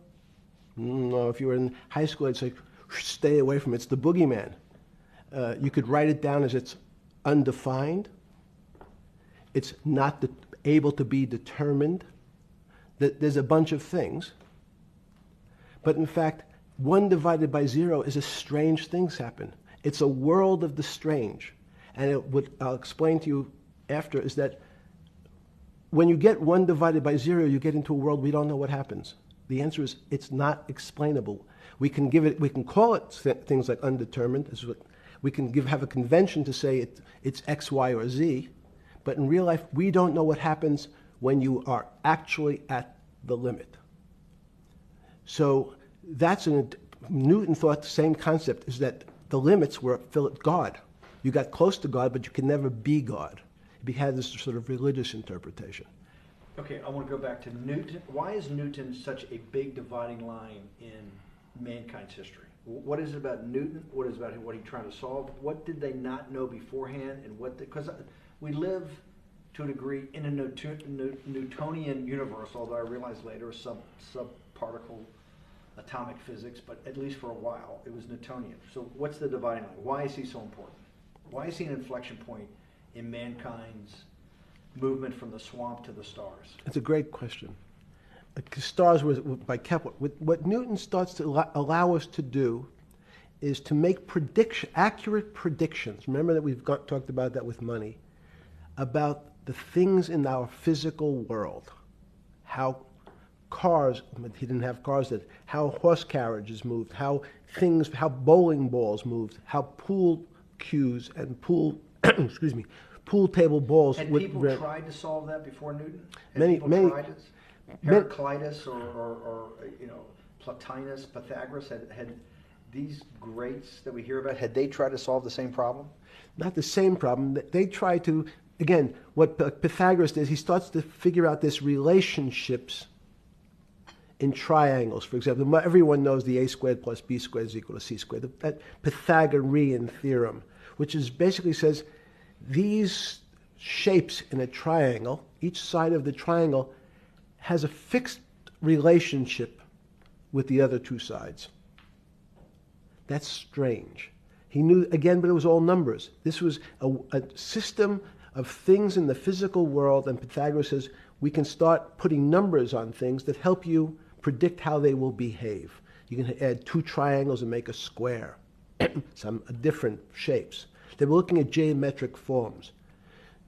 No, if you were in high school, I'd say, stay away from it. It's the boogeyman. You could write it down as it's undefined. It's not able to be determined. There's a bunch of things. But in fact, 1 divided by 0 is a strange things happen. It's a world of the strange. And what I'll explain to you after is that when you get 1 divided by 0, you get into a world we don't know what happens. The answer is it's not explainable. We can call it things like undetermined. We can have a convention to say it's X, Y, or Z. But in real life, we don't know what happens when you are actually at the limit. So Newton thought the same concept, is that the limits were God. You got close to God, but you could never be God. He had this sort of religious interpretation. Okay, I want to go back to Newton. Why is Newton such a big dividing line in mankind's history? What is it about Newton? What is it about what he's trying to solve? What did they not know beforehand? And because we live to a degree in a Newtonian universe, although I realized later subparticle atomic physics, but at least for a while it was Newtonian. So what's the dividing line? Why is he so important? Why is he an inflection point in mankind's movement from the swamp to the stars? It's a great question. Stars was by Kepler. What Newton starts to allow us to do is to make accurate predictions. Remember that we've talked about that with money, about the things in our physical world, how cars, he didn't have cars then, how horse carriages moved, how bowling balls moved, how pool cues and pool, excuse me, pool table balls. Had would people re- tried to solve that before Newton? Had Many- people many- tried it? many- Heraclitus or Plotinus, Pythagoras, had these greats that we hear about, had they tried to solve the same problem? Not the same problem. They try to, again, what Pythagoras does, he starts to figure out this relationships in triangles. For example, everyone knows the a squared plus b squared is equal to c squared, that Pythagorean theorem, which is basically says these shapes in a triangle, each side of the triangle has a fixed relationship with the other two sides. That's strange. He knew, again, but it was all numbers. This was a system of things in the physical world, and Pythagoras says we can start putting numbers on things that help you predict how they will behave. You can add two triangles and make a square, some different shapes. They were looking at geometric forms.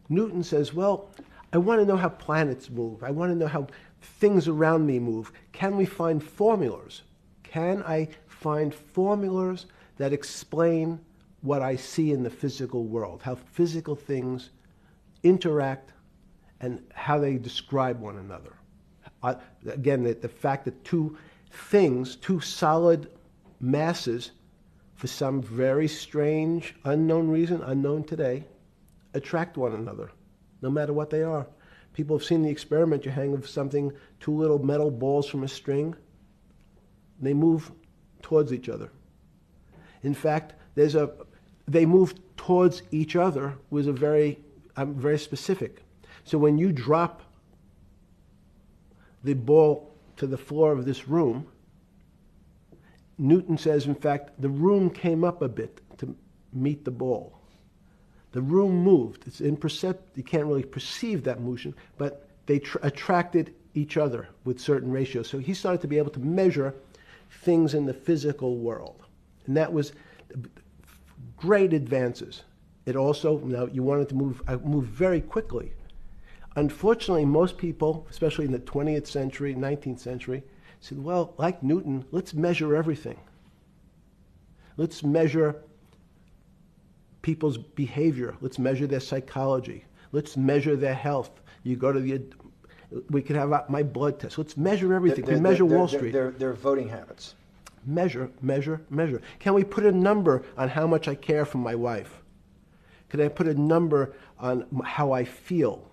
Newton says, well, I want to know how planets move. I want to know how things around me move. Can we find formulas? Can I find formulas that explain what I see in the physical world, how physical things interact and how they describe one another? Again, the fact that two solid masses, for some very strange, unknown reason, unknown today, attract one another, no matter what they are. People have seen the experiment. You hang something, two little metal balls from a string, they move towards each other. In fact, they move towards each other was very specific. So when you drop the ball to the floor of this room, Newton says, in fact, the room came up a bit to meet the ball. The room moved. It's imperceptible. You can't really perceive that motion, but they attracted each other with certain ratios. So he started to be able to measure things in the physical world. And that was great advances. It also, you wanted to move very quickly. Unfortunately, most people, especially in the 20th century, 19th century, said, well, like Newton, let's measure everything. Let's measure people's behavior. Let's measure their psychology. Let's measure their health. You go to we can have my blood test. Let's measure everything. We measure Wall Street. Their voting habits. Measure. Can we put a number on how much I care for my wife? Can I put a number on how I feel?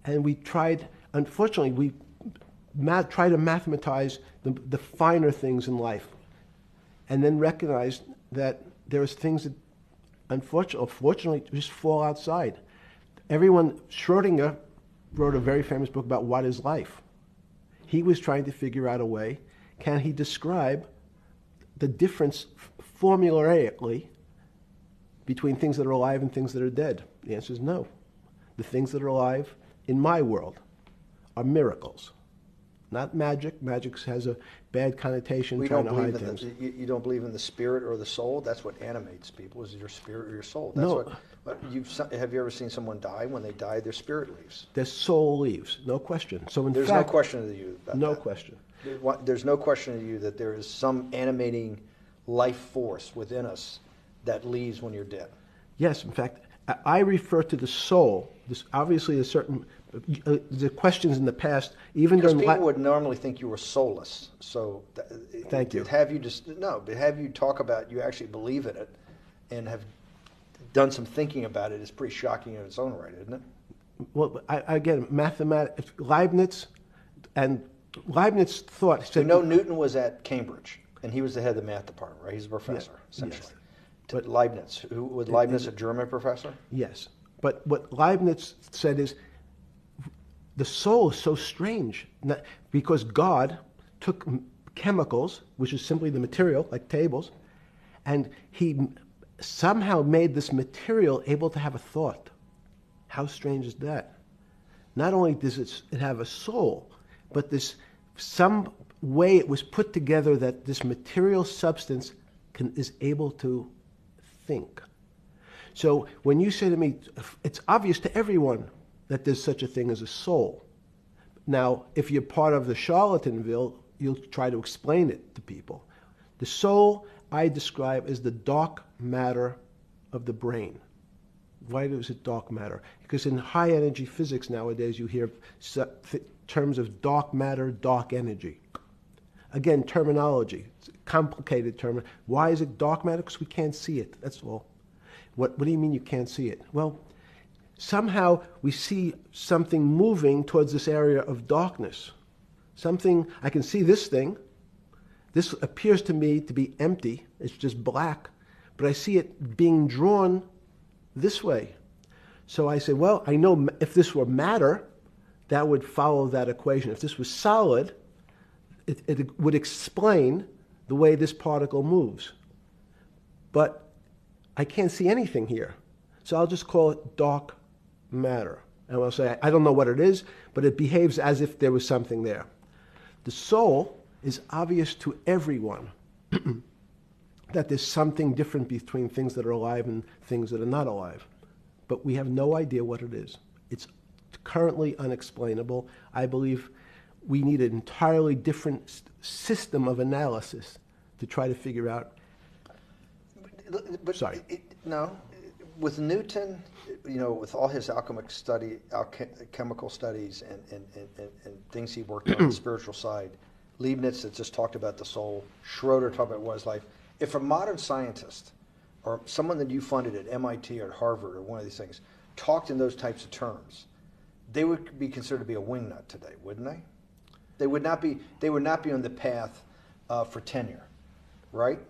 And we tried, unfortunately, we try to mathematize the finer things in life, and then recognize that there's things that, unfortunately, just fall outside. Schrodinger wrote a very famous book about what is life. He was trying to figure out a way, can he describe the difference formulaically between things that are alive and things that are dead? The answer is no. The things that are alive in my world are miracles, not magic. Magic has a bad connotation, trying to hide things. You don't believe in the spirit or the soul? That's what animates people, is your spirit or your soul. No. Have you ever seen someone die? When they die, their spirit leaves. Their soul leaves, no question. So There's no question to you about no that. question. There's no question to you that there is some animating life force within us that leaves when you're dead. Yes, in fact, I refer to the soul. This obviously is certain. The questions in the past, even Because during people would normally think you were soulless. So, Thank you. But have you talk about you actually believe in it, and have done some thinking about it is pretty shocking in its own right, isn't it? Well, again, mathematics. Leibniz thought. You know, Newton was at Cambridge, and he was the head of the math department, right? He's a professor, essentially. Yes. But Leibniz, was Leibniz a German professor? Yes, but what Leibniz said is, the soul is so strange, because God took chemicals, which is simply the material, like tables, and he somehow made this material able to have a thought. How strange is that? Not only does it have a soul, but some way it was put together that this material substance is able to think. So when you say to me, it's obvious to everyone that there's such a thing as a soul. Now, if you're part of the Charlatanville, you'll try to explain it to people. The soul I describe as the dark matter of the brain. Why is it dark matter? Because in high energy physics nowadays you hear terms of dark matter, dark energy. Again, terminology. It's a complicated term. Why is it dark matter? Because we can't see it, that's all. What do you mean you can't see it? Well, somehow we see something moving towards this area of darkness. Something, I can see this thing. This appears to me to be empty. It's just black. But I see it being drawn this way. So I say, well, I know if this were matter, that would follow that equation. If this was solid, it would explain the way this particle moves. But I can't see anything here. So I'll just call it dark matter. And I'll say, I don't know what it is, but it behaves as if there was something there. The soul is obvious to everyone that there's something different between things that are alive and things that are not alive. But we have no idea what it is. It's currently unexplainable. I believe we need an entirely different system of analysis to try to figure out. But Sorry. No, with Newton, with all his alchemical studies and things he worked on the spiritual side, Leibniz that just talked about the soul, Schroeder talked about what is life. If a modern scientist or someone that you funded at MIT or at Harvard or one of these things talked in those types of terms, they would be considered to be a wingnut today, wouldn't they? They would not be. They would not be on the path for tenure, right?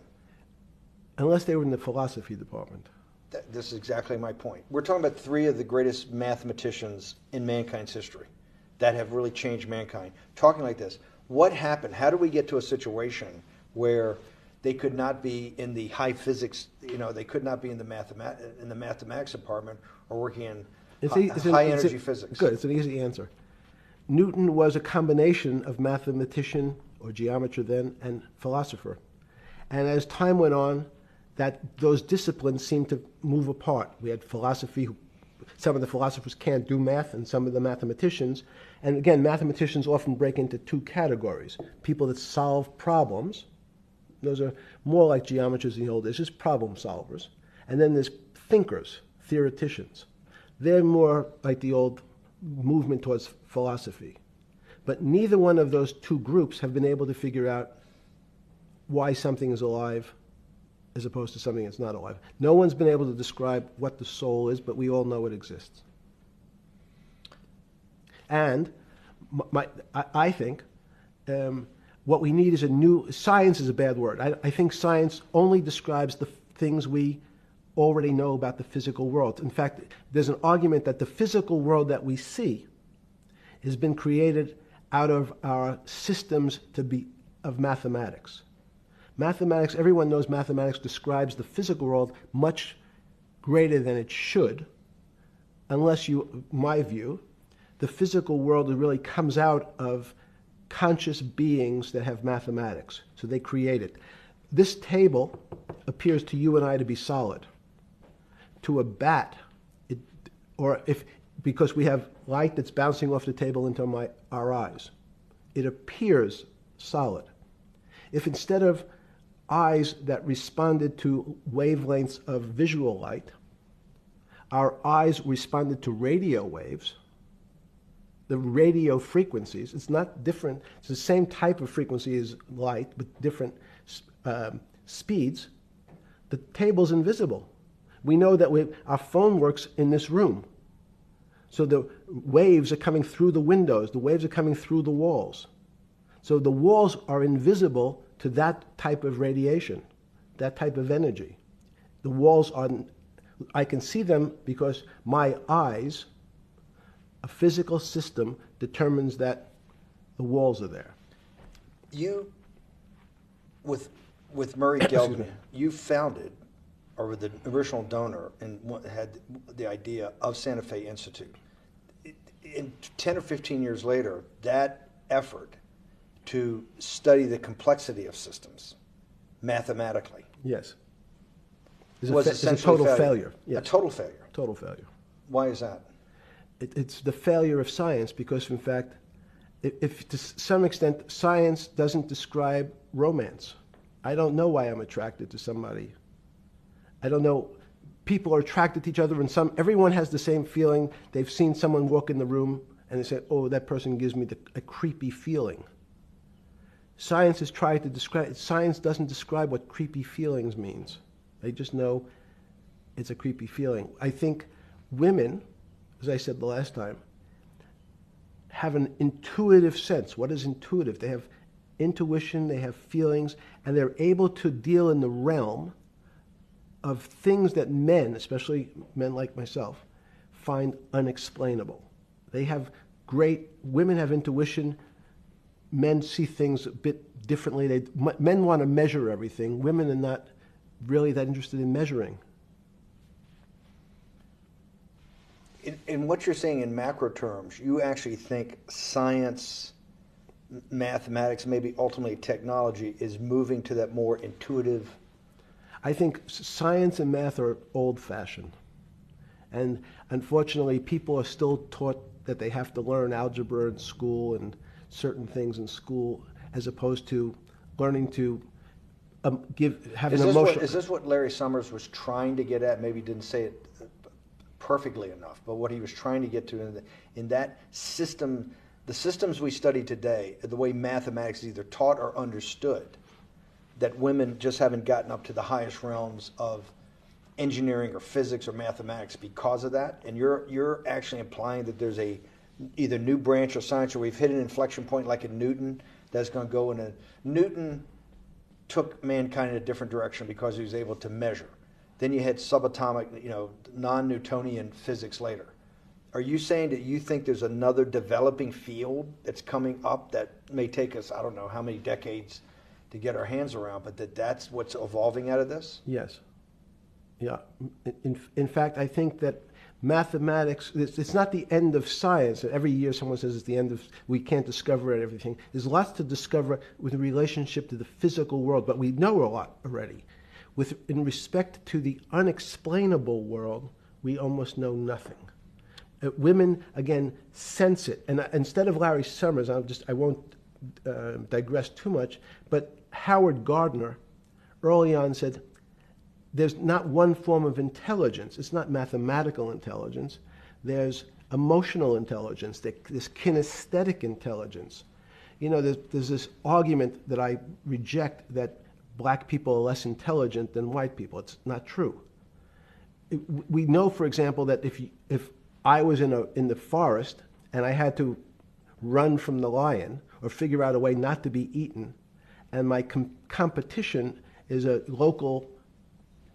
Unless they were in the philosophy department. This is exactly my point. We're talking about three of the greatest mathematicians in mankind's history that have really changed mankind. Talking like this, what happened? How do we get to a situation where they could not be in the high physics? They could not be in the mathematics department or working in high energy physics. Good. It's an easy answer. Newton was a combination of mathematician or geometer then and philosopher, and as time went on, those disciplines seemed to move apart. We had philosophy. Some of the philosophers can't do math, and some of the mathematicians. And again, mathematicians often break into two categories. People that solve problems. Those are more like geometers in the old days, just problem solvers. And then there's thinkers, theoreticians. They're more like the old movement towards philosophy. But neither one of those two groups have been able to figure out why something is alive as opposed to something that's not alive. No one's been able to describe what the soul is, but we all know it exists. And I think what we need is a new, science is a bad word. I think science only describes the things we already know about the physical world. In fact, there's an argument that the physical world that we see has been created out of our systems of mathematics. Mathematics, everyone knows mathematics describes the physical world much greater than it should, unless my view, the physical world really comes out of conscious beings that have mathematics. So they create it. This table appears to you and I to be solid. To a bat, because we have light that's bouncing off the table into our eyes, it appears solid. If instead of eyes that responded to wavelengths of visual light, our eyes responded to radio waves, the radio frequencies, it's not different, it's the same type of frequency as light, but different speeds, the table's invisible. We know that our phone works in this room. So the waves are coming through the windows, the waves are coming through the walls. So the walls are invisible to that type of radiation, that type of energy. The walls I can see them because my eyes, a physical system determines that the walls are there. You, with Murray Geldman, you founded, or were the original donor, and had the idea of Santa Fe Institute. In 10 or 15 years later, that effort to study the complexity of systems mathematically. Yes. was It's a essentially total failure. Yes. A total failure. Total failure. Why is that? It's the failure of science because, in fact, if to some extent science doesn't describe romance. I don't know why I'm attracted to somebody. I don't know. People are attracted to each other, and everyone has the same feeling. They've seen someone walk in the room, and they say, "Oh, that person gives me a creepy feeling." Science has tried to describe. Science doesn't describe what creepy feelings means. They just know it's a creepy feeling. I think women, as I said the last time, have an intuitive sense. What is intuitive? They have intuition, they have feelings, and they're able to deal in the realm of things that men, especially men like myself, find unexplainable. Women have intuition, men see things a bit differently. Men want to measure everything. Women are not really that interested in measuring. In what you're saying in macro terms, you actually think science, mathematics, maybe ultimately technology is moving to that more intuitive? I think science and math are old-fashioned. And unfortunately, people are still taught that they have to learn algebra in school and certain things in school, as opposed to learning to have an emotional. Is this what Larry Summers was trying to get at? Maybe he didn't say it perfectly enough, but what he was trying to get to in that system, the systems we study today, the way mathematics is either taught or understood, that women just haven't gotten up to the highest realms of engineering or physics or mathematics because of that, and you're actually implying that there's a either new branch of science, or we've hit an inflection point like in Newton that's going to go in a Newton took mankind in a different direction because he was able to measure. Then you had subatomic, non-Newtonian physics later. Are you saying that you think there's another developing field that's coming up that may take us, I don't know how many decades to get our hands around, but that's what's evolving out of this? Yes. Yeah. In fact, I think that mathematics, it's not the end of science. Every year someone says it's the end of, we can't discover everything. There's lots to discover with relationship to the physical world, but we know a lot already. In respect to the unexplainable world, we almost know nothing. Women, again, sense it. And instead of Larry Summers, I won't digress too much, but Howard Gardner early on said, there's not one form of intelligence. It's not mathematical intelligence. There's emotional intelligence. There's kinesthetic intelligence. There's this argument that I reject that black people are less intelligent than white people. It's not true. We know, for example, that if I was in the forest and I had to run from the lion or figure out a way not to be eaten, and my competition is a local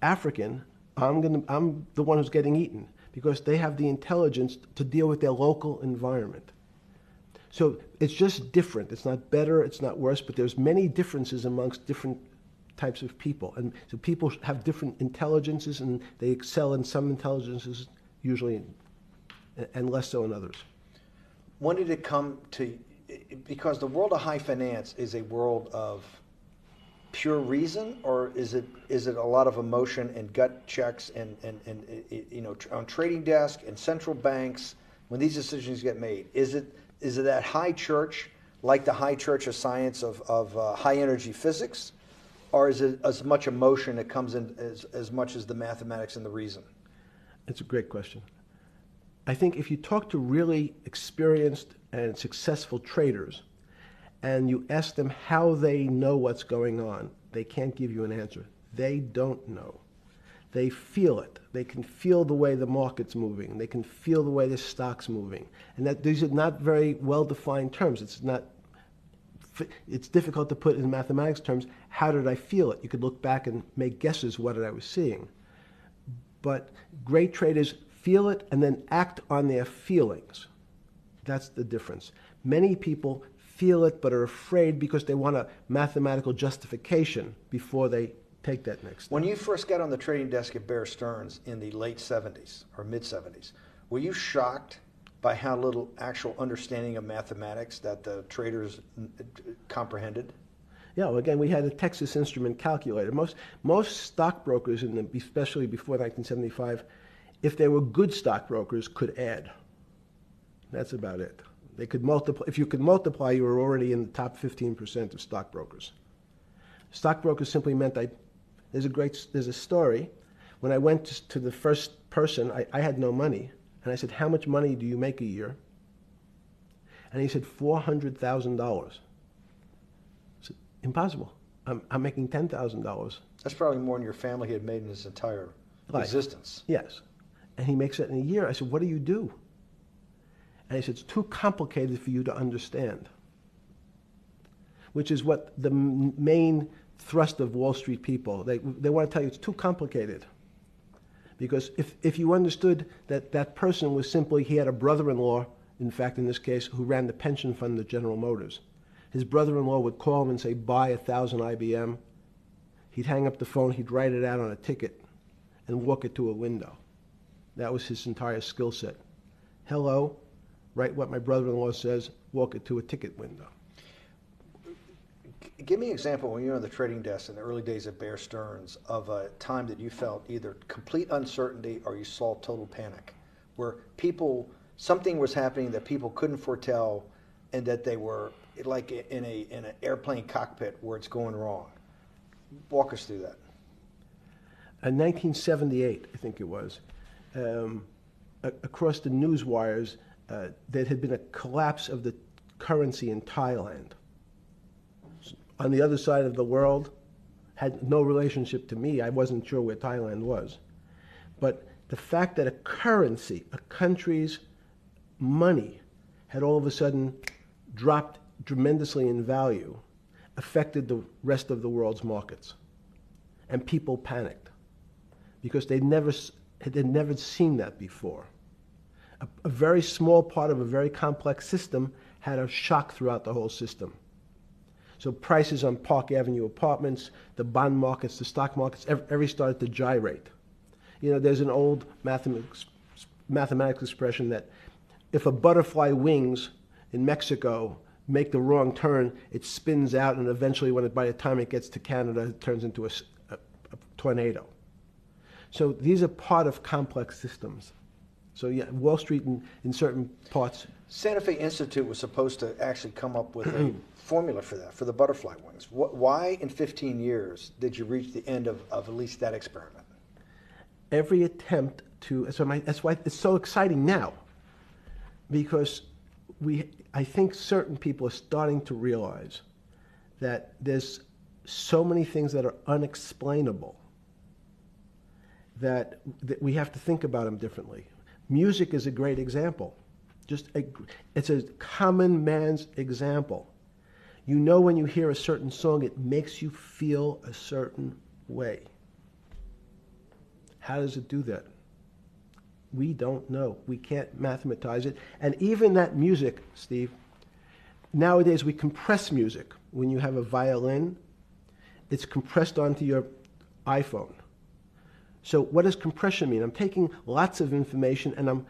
African, I'm the one who's getting eaten because they have the intelligence to deal with their local environment. So it's just different. It's not better, it's not worse, but there's many differences amongst different types of people. And so people have different intelligences, and they excel in some intelligences usually, and less so in others. When did it come to, because the world of high finance is a world of pure reason, or is it a lot of emotion and gut checks and on trading desk and central banks when these decisions get made? Is it that high church, like the high church of science of high energy physics, or is it as much emotion that comes in as much as the mathematics and the reason? It's a great question. I think if you talk to really experienced and successful traders, and you ask them how they know what's going on, they can't give you an answer. They don't know. They feel it. They can feel the way the market's moving. They can feel the way the stock's moving. And that these are not very well-defined terms. It's difficult to put in mathematics terms, how did I feel it? You could look back and make guesses what I was seeing. But great traders feel it and then act on their feelings. That's the difference. Many people feel it but are afraid because they want a mathematical justification before they take that next step. When you first got on the trading desk at Bear Stearns in the late 70s or mid 70s, were you shocked by how little actual understanding of mathematics that the traders comprehended? Yeah, well, again, we had a Texas Instrument calculator. Most stockbrokers, especially before 1975, if they were good stockbrokers, could add. That's about it. They could multiply. If you could multiply, you were already in the top 15% of stockbrokers. Stockbrokers simply meant there's a story. When I went to the first person, I had no money. And I said, how much money do you make a year? And he said, $400,000. I said, impossible. I'm making $10,000. That's probably more than your family had made in its entire Life. existence. Yes. And he makes it in a year. I said, what do you do? And he said, it's too complicated for you to understand. Which is what the main thrust of Wall Street people, they want to tell you it's too complicated. Because if you understood that person was simply, he had a brother-in-law, in fact, in this case, who ran the pension fund at General Motors. His brother-in-law would call him and say, buy 1,000 IBM. He'd hang up the phone, he'd write it out on a ticket and walk it to a window. That was his entire skill set. Hello, write what my brother-in-law says, walk it to a ticket window. Give me an example when you were on the trading desk in the early days of Bear Stearns of a time that you felt either complete uncertainty or you saw total panic, where something was happening that people couldn't foretell and that they were like in an airplane cockpit where it's going wrong. Walk us through that. In 1978, I think it was, across the news wires, there had been a collapse of the currency in Thailand. On the other side of the world, had no relationship to me. I wasn't sure where Thailand was. But the fact that a currency, a country's money, had all of a sudden dropped tremendously in value, affected the rest of the world's markets. And people panicked because they'd never seen that before. A very small part of a very complex system had a shock throughout the whole system. So prices on Park Avenue apartments, the bond markets, the stock markets, every started to gyrate. You know, there's an old mathematics expression that if a butterfly wings in Mexico make the wrong turn, it spins out, and eventually, by the time it gets to Canada, it turns into a tornado. So these are part of complex systems. So yeah, Wall Street in certain parts. Santa Fe Institute was supposed to actually come up with a formula for that, for the butterfly wings. Why in 15 years did you reach the end of at least that experiment? Every attempt to, that's why it's so exciting now, because I think certain people are starting to realize that there's so many things that are unexplainable that we have to think about them differently. Music is a great example. It's a common man's example. You know, when you hear a certain song, it makes you feel a certain way. How does it do that? We don't know. We can't mathematize it. And even that music, Steve, nowadays we compress music. When you have a violin, it's compressed onto your iPhone. So what does compression mean? I'm taking lots of information and I'm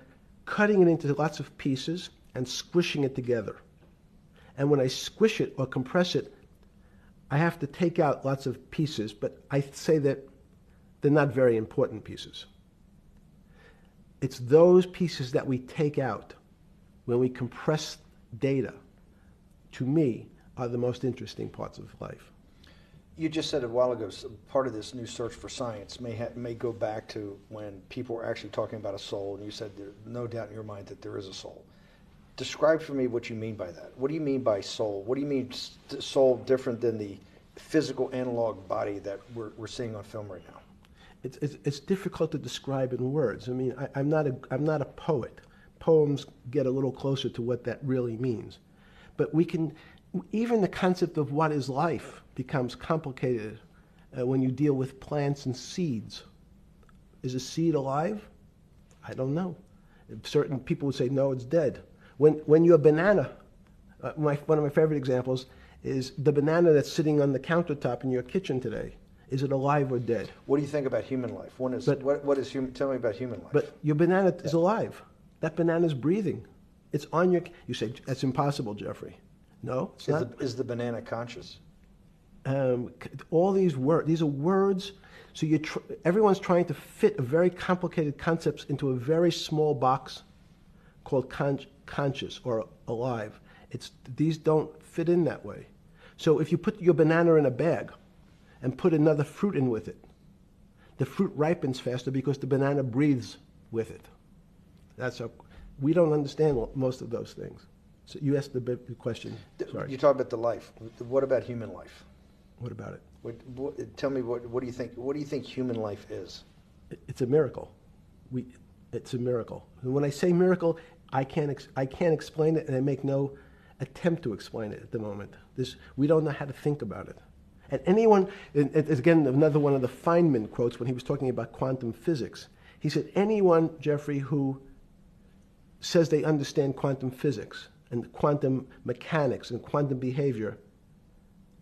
cutting it into lots of pieces and squishing it together. And when I squish it or compress it, I have to take out lots of pieces, but I say that they're not very important pieces. It's those pieces that we take out when we compress data, to me, are the most interesting parts of life. You just said a while ago, part of this new search for science may go back to when people were actually talking about a soul, and you said there's no doubt in your mind that there is a soul. Describe for me what you mean by that. What do you mean by soul? What do you mean soul different than the physical analog body that we're seeing on film right now? It's difficult to describe in words. I mean, I'm not a poet. Poems get a little closer to what that really means. But even the concept of what is life becomes complicated when you deal with plants and seeds. Is a seed alive? I don't know. Certain people would say, no, it's dead. When your banana, one of my favorite examples is the banana that's sitting on the countertop in your kitchen today. Is it alive or dead? What do you think about human life? Tell me about human life. But your banana is alive. That banana is breathing. It's on your. You say that's impossible, Jeffrey. No, it's not. Is the banana conscious? All these words, these are words. So everyone's trying to fit very complicated concepts into a very small box called conscious or alive. These don't fit in that way. So if you put your banana in a bag and put another fruit in with it, the fruit ripens faster because the banana breathes with it. We don't understand most of those things. So you asked the big question. Sorry. You talk about the life. What about human life? What about it? Tell me what do you think? What do you think human life is? It's a miracle. It's a miracle. And when I say miracle, I can't explain it, and I make no attempt to explain it at the moment. We don't know how to think about it. And anyone, and again, another one of the Feynman quotes when he was talking about quantum physics. He said, anyone, Jeffrey, who says they understand quantum physics and quantum mechanics and quantum behavior,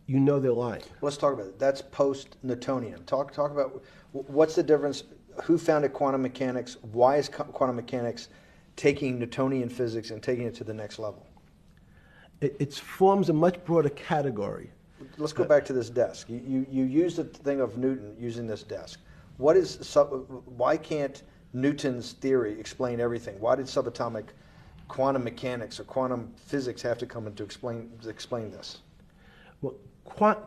you know they're lying. Let's talk about it. That's post-Newtonian. Talk about what's the difference. Who founded quantum mechanics? Why is quantum mechanics taking Newtonian physics and taking it to the next level? It forms a much broader category. Let's go back to this desk. You used the thing of Newton using this desk. Why can't Newton's theory explain everything? Why did subatomic quantum mechanics or quantum physics have to come in to explain this? Well,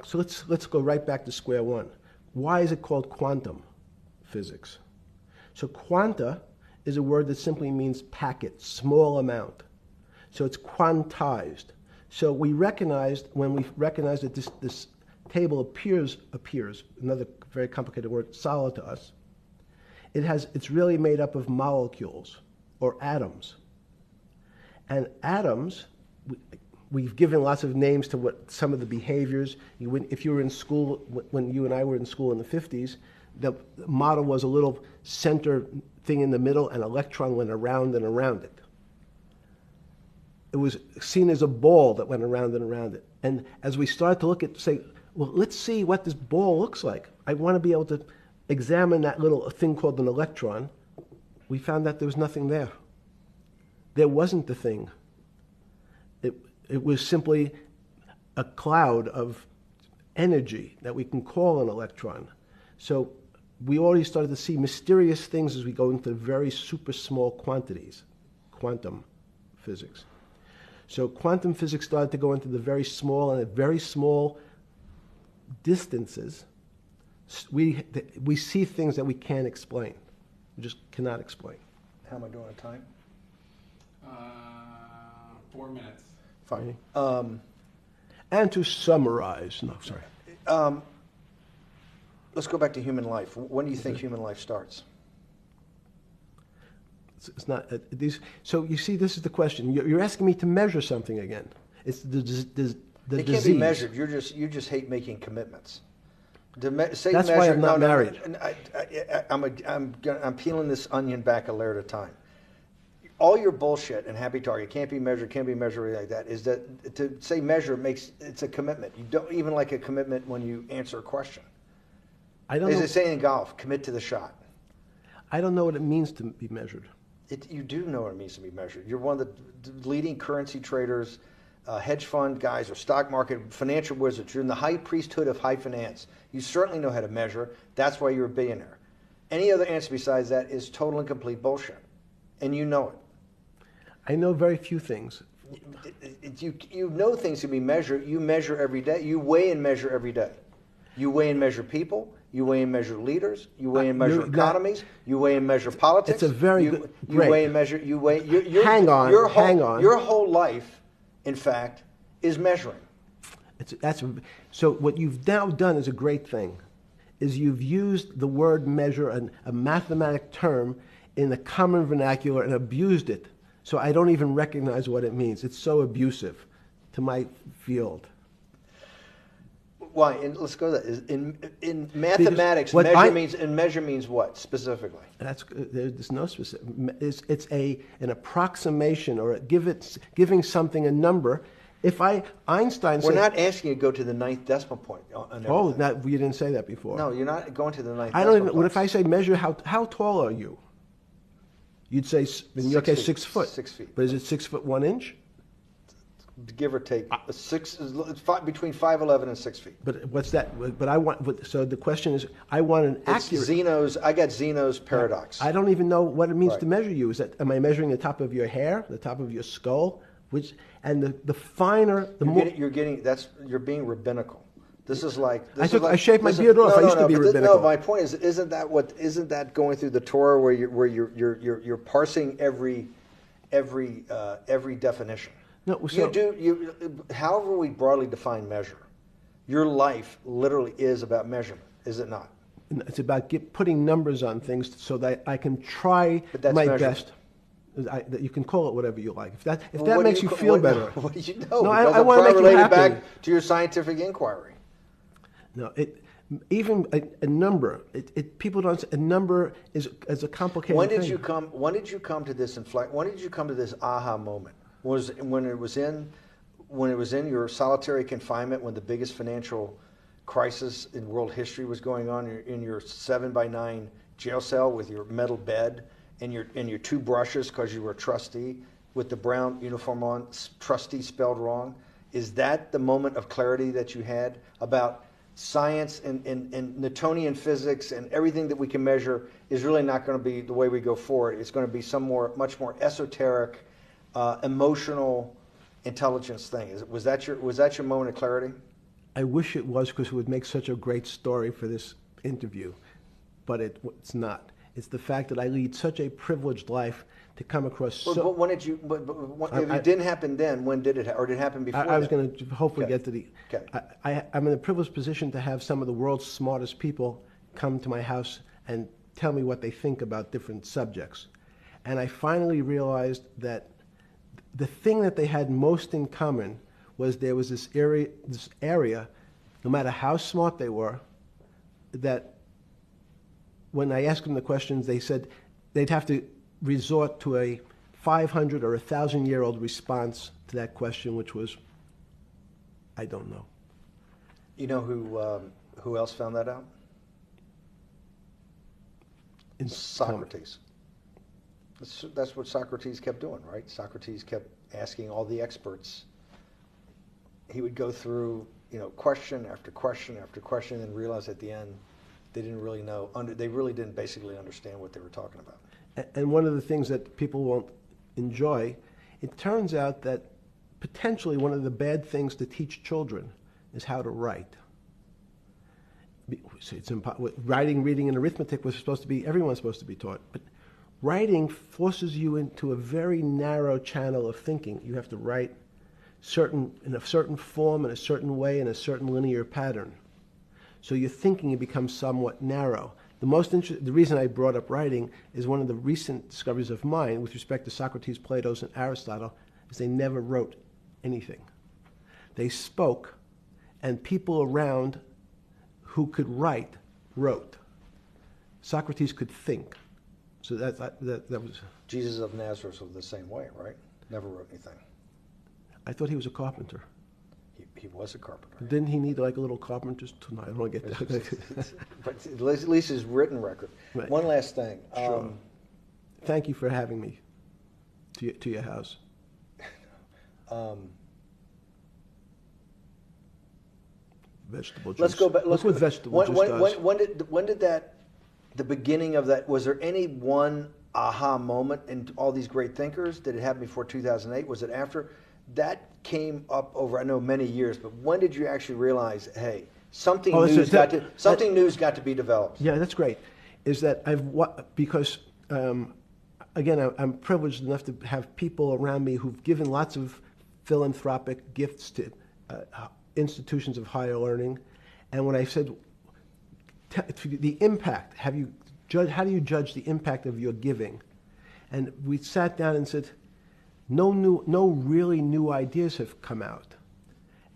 so let's go right back to square one. Why is it called quantum physics? So quanta is a word that simply means packet, small amount. So it's quantized. So when we recognize that this table appears, another very complicated word, solid to us, it's really made up of molecules or atoms. And atoms, we've given lots of names to what some of the behaviors. If you were in school, when you and I were in school in the 50s, the model was a little center thing in the middle, and an electron went around and around it. It was seen as a ball that went around and around it. And as we started to look at, say, well, let's see what this ball looks like. I want to be able to examine that little thing called an electron. We found that there was nothing there. There wasn't the thing. It was simply a cloud of energy that we can call an electron. So we already started to see mysterious things as we go into very super small quantities, quantum physics. So quantum physics started to go into the very small, and at very small distances, we see things that we can't explain. We just cannot explain. How am I doing on time? 4 minutes. Fine. And to summarize, no, sorry. Let's go back to human life. When do you think human life starts? It's not these. So you see, this is the question. You're asking me to measure something again. It's the disease. It can't be measured. You just hate making commitments. That's why I'm not married. I'm peeling this onion back a layer at a time. All your bullshit and happy target can't be measured like that. Is that to say measure it's a commitment? You don't even like a commitment when you answer a question. I don't As know. they say in golf, commit to the shot. I don't know what it means to be measured. You do know what it means to be measured. You're one of the leading currency traders, hedge fund guys, or stock market financial wizards. You're in the high priesthood of high finance. You certainly know how to measure. That's why you're a billionaire. Any other answer besides that is total and complete bullshit, and you know it. I know very few things. You know things can be measured. You measure every day. You weigh and measure every day. You weigh and measure people. You weigh and measure leaders. You weigh and measure economies. You weigh and measure politics. It's a very good. You weigh and measure. You weigh. Hang on. Your whole life, in fact, is measuring. So what you've now done is a great thing, is you've used the word measure, a mathematic term, in the common vernacular and abused it. So I don't even recognize what it means. It's so abusive to my field. Why? And let's go to that. In mathematics, measure means what specifically? There's no specific. It's an approximation, or giving something a number. Einstein said, we're not asking you to go to the 9th decimal point. You didn't say that before. No, you're not going to the 9th. I don't even. What if I say measure how tall are you? You'd say, in your case, 6 foot. 6 feet. But is it 6 foot 1 inch? give or take, between 5'11" and 6 feet. But what's that? But I want. So the question is, I want an It's accurate. I got Zeno's paradox. I don't even know what it means Right. to measure you. Is that, am I measuring the top of your hair, the top of your skull, and the finer, the more. You're being rabbinical. This is like I shaved my beard off. I used to be rabbinical. No, my point is, isn't that going through the Torah where you're parsing every definition? No, so, however we broadly define measure, your life literally is about measurement, is it not? it's about putting numbers on things so that I can try But that's my measurement. best. You can call it whatever you like. If that Well, makes you feel better. What do you know? No, Because I I'm want to make you related happy. back to your scientific inquiry. No, even a number. People don't. A number is a complicated. When did thing. you come? When did you come to this When did you come to this aha moment? Was when it was in your solitary confinement, when the biggest financial crisis in world history was going on, in your 7x9 jail cell with your metal bed and your two brushes because you were a trustee with the brown uniform on, trustee spelled wrong. Is that the moment of clarity that you had about science and Newtonian physics and everything that we can measure is really not going to be the way we go forward? It's going to be much more esoteric, emotional intelligence thing. Was that your moment of clarity? I wish it was, because it would make such a great story for this interview, but it's not. It's the fact that I lead such a privileged life to come across. But when did you? If it didn't happen then, when did it? Or did it happen before? I was going to hopefully get to the. Okay. I'm in a privileged position to have some of the world's smartest people come to my house and tell me what they think about different subjects, and I finally realized that the thing that they had most in common was there was this area, no matter how smart they were, that when I asked them the questions, they said they'd have to resort to a 500 or 1,000-year-old response to that question, which was, I don't know. You know who else found that out? Socrates. That's what Socrates kept doing, right? Socrates kept asking all the experts. He would go through, question after question after question, and realize at the end they didn't really know. They really didn't basically understand what they were talking about. And one of the things that people won't enjoy, it turns out that potentially one of the bad things to teach children is how to write. Writing, reading, and arithmetic was supposed to be, everyone's supposed to be taught. But writing forces you into a very narrow channel of thinking. You have to write in a certain form, in a certain way, in a certain linear pattern. So your thinking becomes somewhat narrow. The reason I brought up writing is one of the recent discoveries of mine with respect to Socrates, Plato, and Aristotle is they never wrote anything. They spoke, and people around who could write wrote. Socrates could think. So that was... Jesus of Nazareth was the same way, right? Never wrote anything. I thought he was a carpenter. He was a carpenter. Didn't he need like a little carpenter's tool? I don't get that. But at least his written record. Right. One last thing. Sure. Thank you for having me to your house. Vegetable juice. Let's go back. Look what vegetable juice does. When did the beginning of that, was there any one aha moment in all these great thinkers? Did it happen before 2008? Was it after? That came up over, I know, many years, but when did you actually realize, hey, something new's got to be developed? Yeah, that's great. Is that because again, I'm privileged enough to have people around me who've given lots of philanthropic gifts to institutions of higher learning, and when I said the impact, how do you judge the impact of your giving? And we sat down and said, no really new ideas have come out.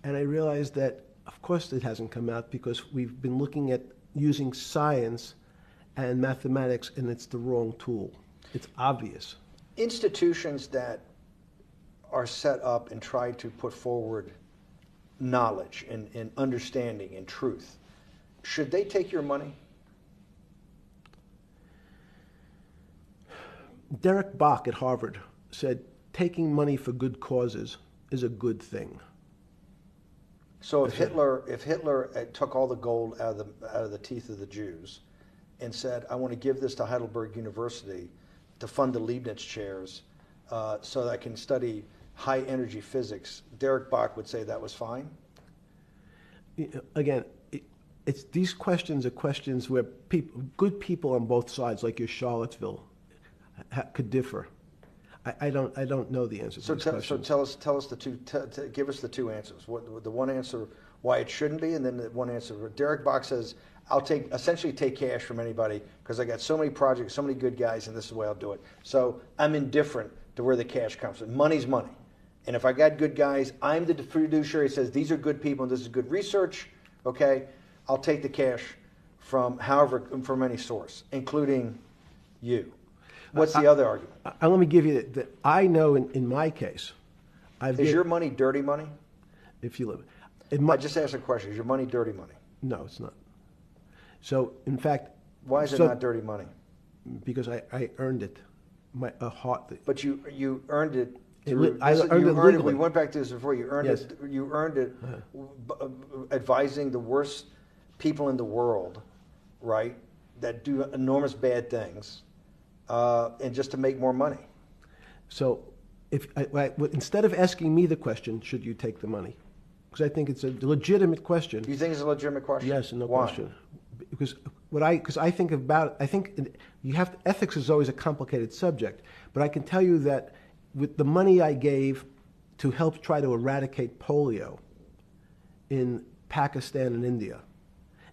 And I realized that, of course, it hasn't come out because we've been looking at using science and mathematics, and it's the wrong tool. It's obvious. Institutions that are set up and try to put forward knowledge and understanding and truth, should they take your money? Derek Bach at Harvard said, taking money for good causes is a good thing. So if Hitler took all the gold out of the teeth of the Jews and said, I want to give this to Heidelberg University to fund the Leibniz chairs so that I can study high energy physics, Derek Bach would say that was fine? Again, these questions are questions where good people on both sides, like your Charlottesville, could differ. I don't know the answer to these questions. So tell us the two. Give us the two answers. The one answer why it shouldn't be, and then the one answer. Derek Bach says, "I'll essentially take cash from anybody because I got so many projects, so many good guys, and this is the way I'll do it. So I'm indifferent to where the cash comes from. Money's money, and if I got good guys, I'm the fiduciary. Says these are good people and this is good research. Okay, I'll take the cash from any source, including you." What's the other argument? Let me give you that. I know in my case, Is your money dirty money? If you live, I just asked a question. Is your money dirty money? No, it's not. So, in fact, why is it not dirty money? Because I earned it. But you earned it. I earned it legally. We went back to this before. You earned Yes. it. You earned it, advising the worst people in the world, right? That do enormous bad things, and just to make more money. So, instead of asking me the question, should you take the money? Because I think it's a legitimate question. You think it's a legitimate question? Yes, no Why? question. Because I think ethics is always a complicated subject, but I can tell you that with the money I gave to help try to eradicate polio in Pakistan and India,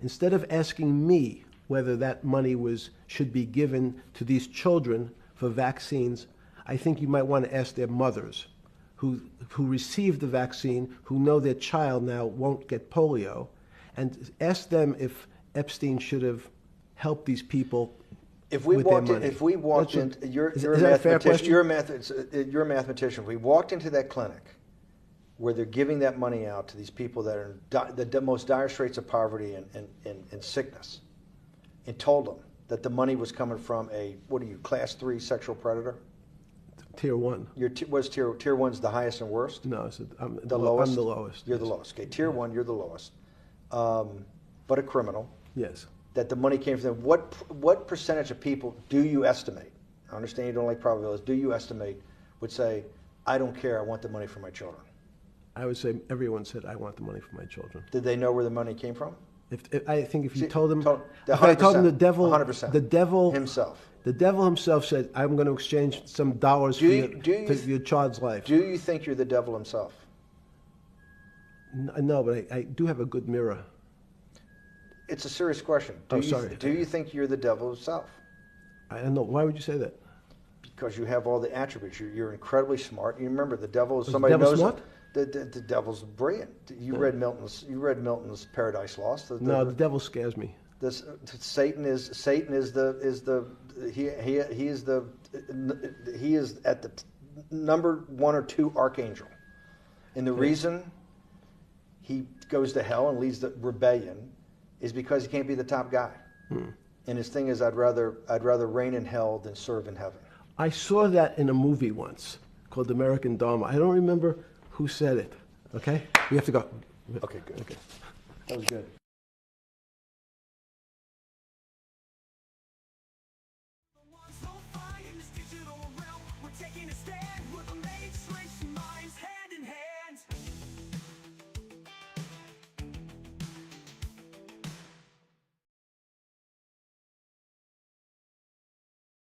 instead of asking me whether that money should be given to these children for vaccines, I think you might want to ask their mothers who received the vaccine, who know their child now won't get polio, and ask them if Epstein should have helped these people with their money. If we walked into, you're is that a fair question? You're a mathematician. If we walked into that clinic where they're giving that money out to these people that are in the most dire straits of poverty and sickness, and told them that the money was coming from class 3 sexual predator? Tier 1. Tier 1's the highest and worst? No, I'm the lowest? I'm the lowest. You're the lowest. Okay, Tier 1, you're the lowest. But a criminal. Yes. That the money came from them. What percentage of people do you estimate? I understand you don't like probabilities. Do you estimate would say, I don't care, I want the money for my children? I would say everyone said, I want the money for my children. Did they know where the money came from? I think if you told them, if I told them the devil, 100%. the devil himself. The devil himself said, I'm going to exchange some dollars for your child's life. Do you think you're the devil himself? No, but I do have a good mirror. It's a serious question. Sorry. Do you think you're the devil himself? I don't know. Why would you say that? Because you have all the attributes. You're incredibly smart. You remember the devil is Was somebody the devil knows smart? The devil's brilliant. You read Milton's Paradise Lost. No, the devil scares me. Satan is at the number 1 or 2 archangel, and the reason he goes to hell and leads the rebellion is because he can't be the top guy. And his thing is, I'd rather reign in hell than serve in heaven. I saw that in a movie once called American Dharma. I don't remember who said it. Okay, we have to go. Okay, good. Okay. That was good.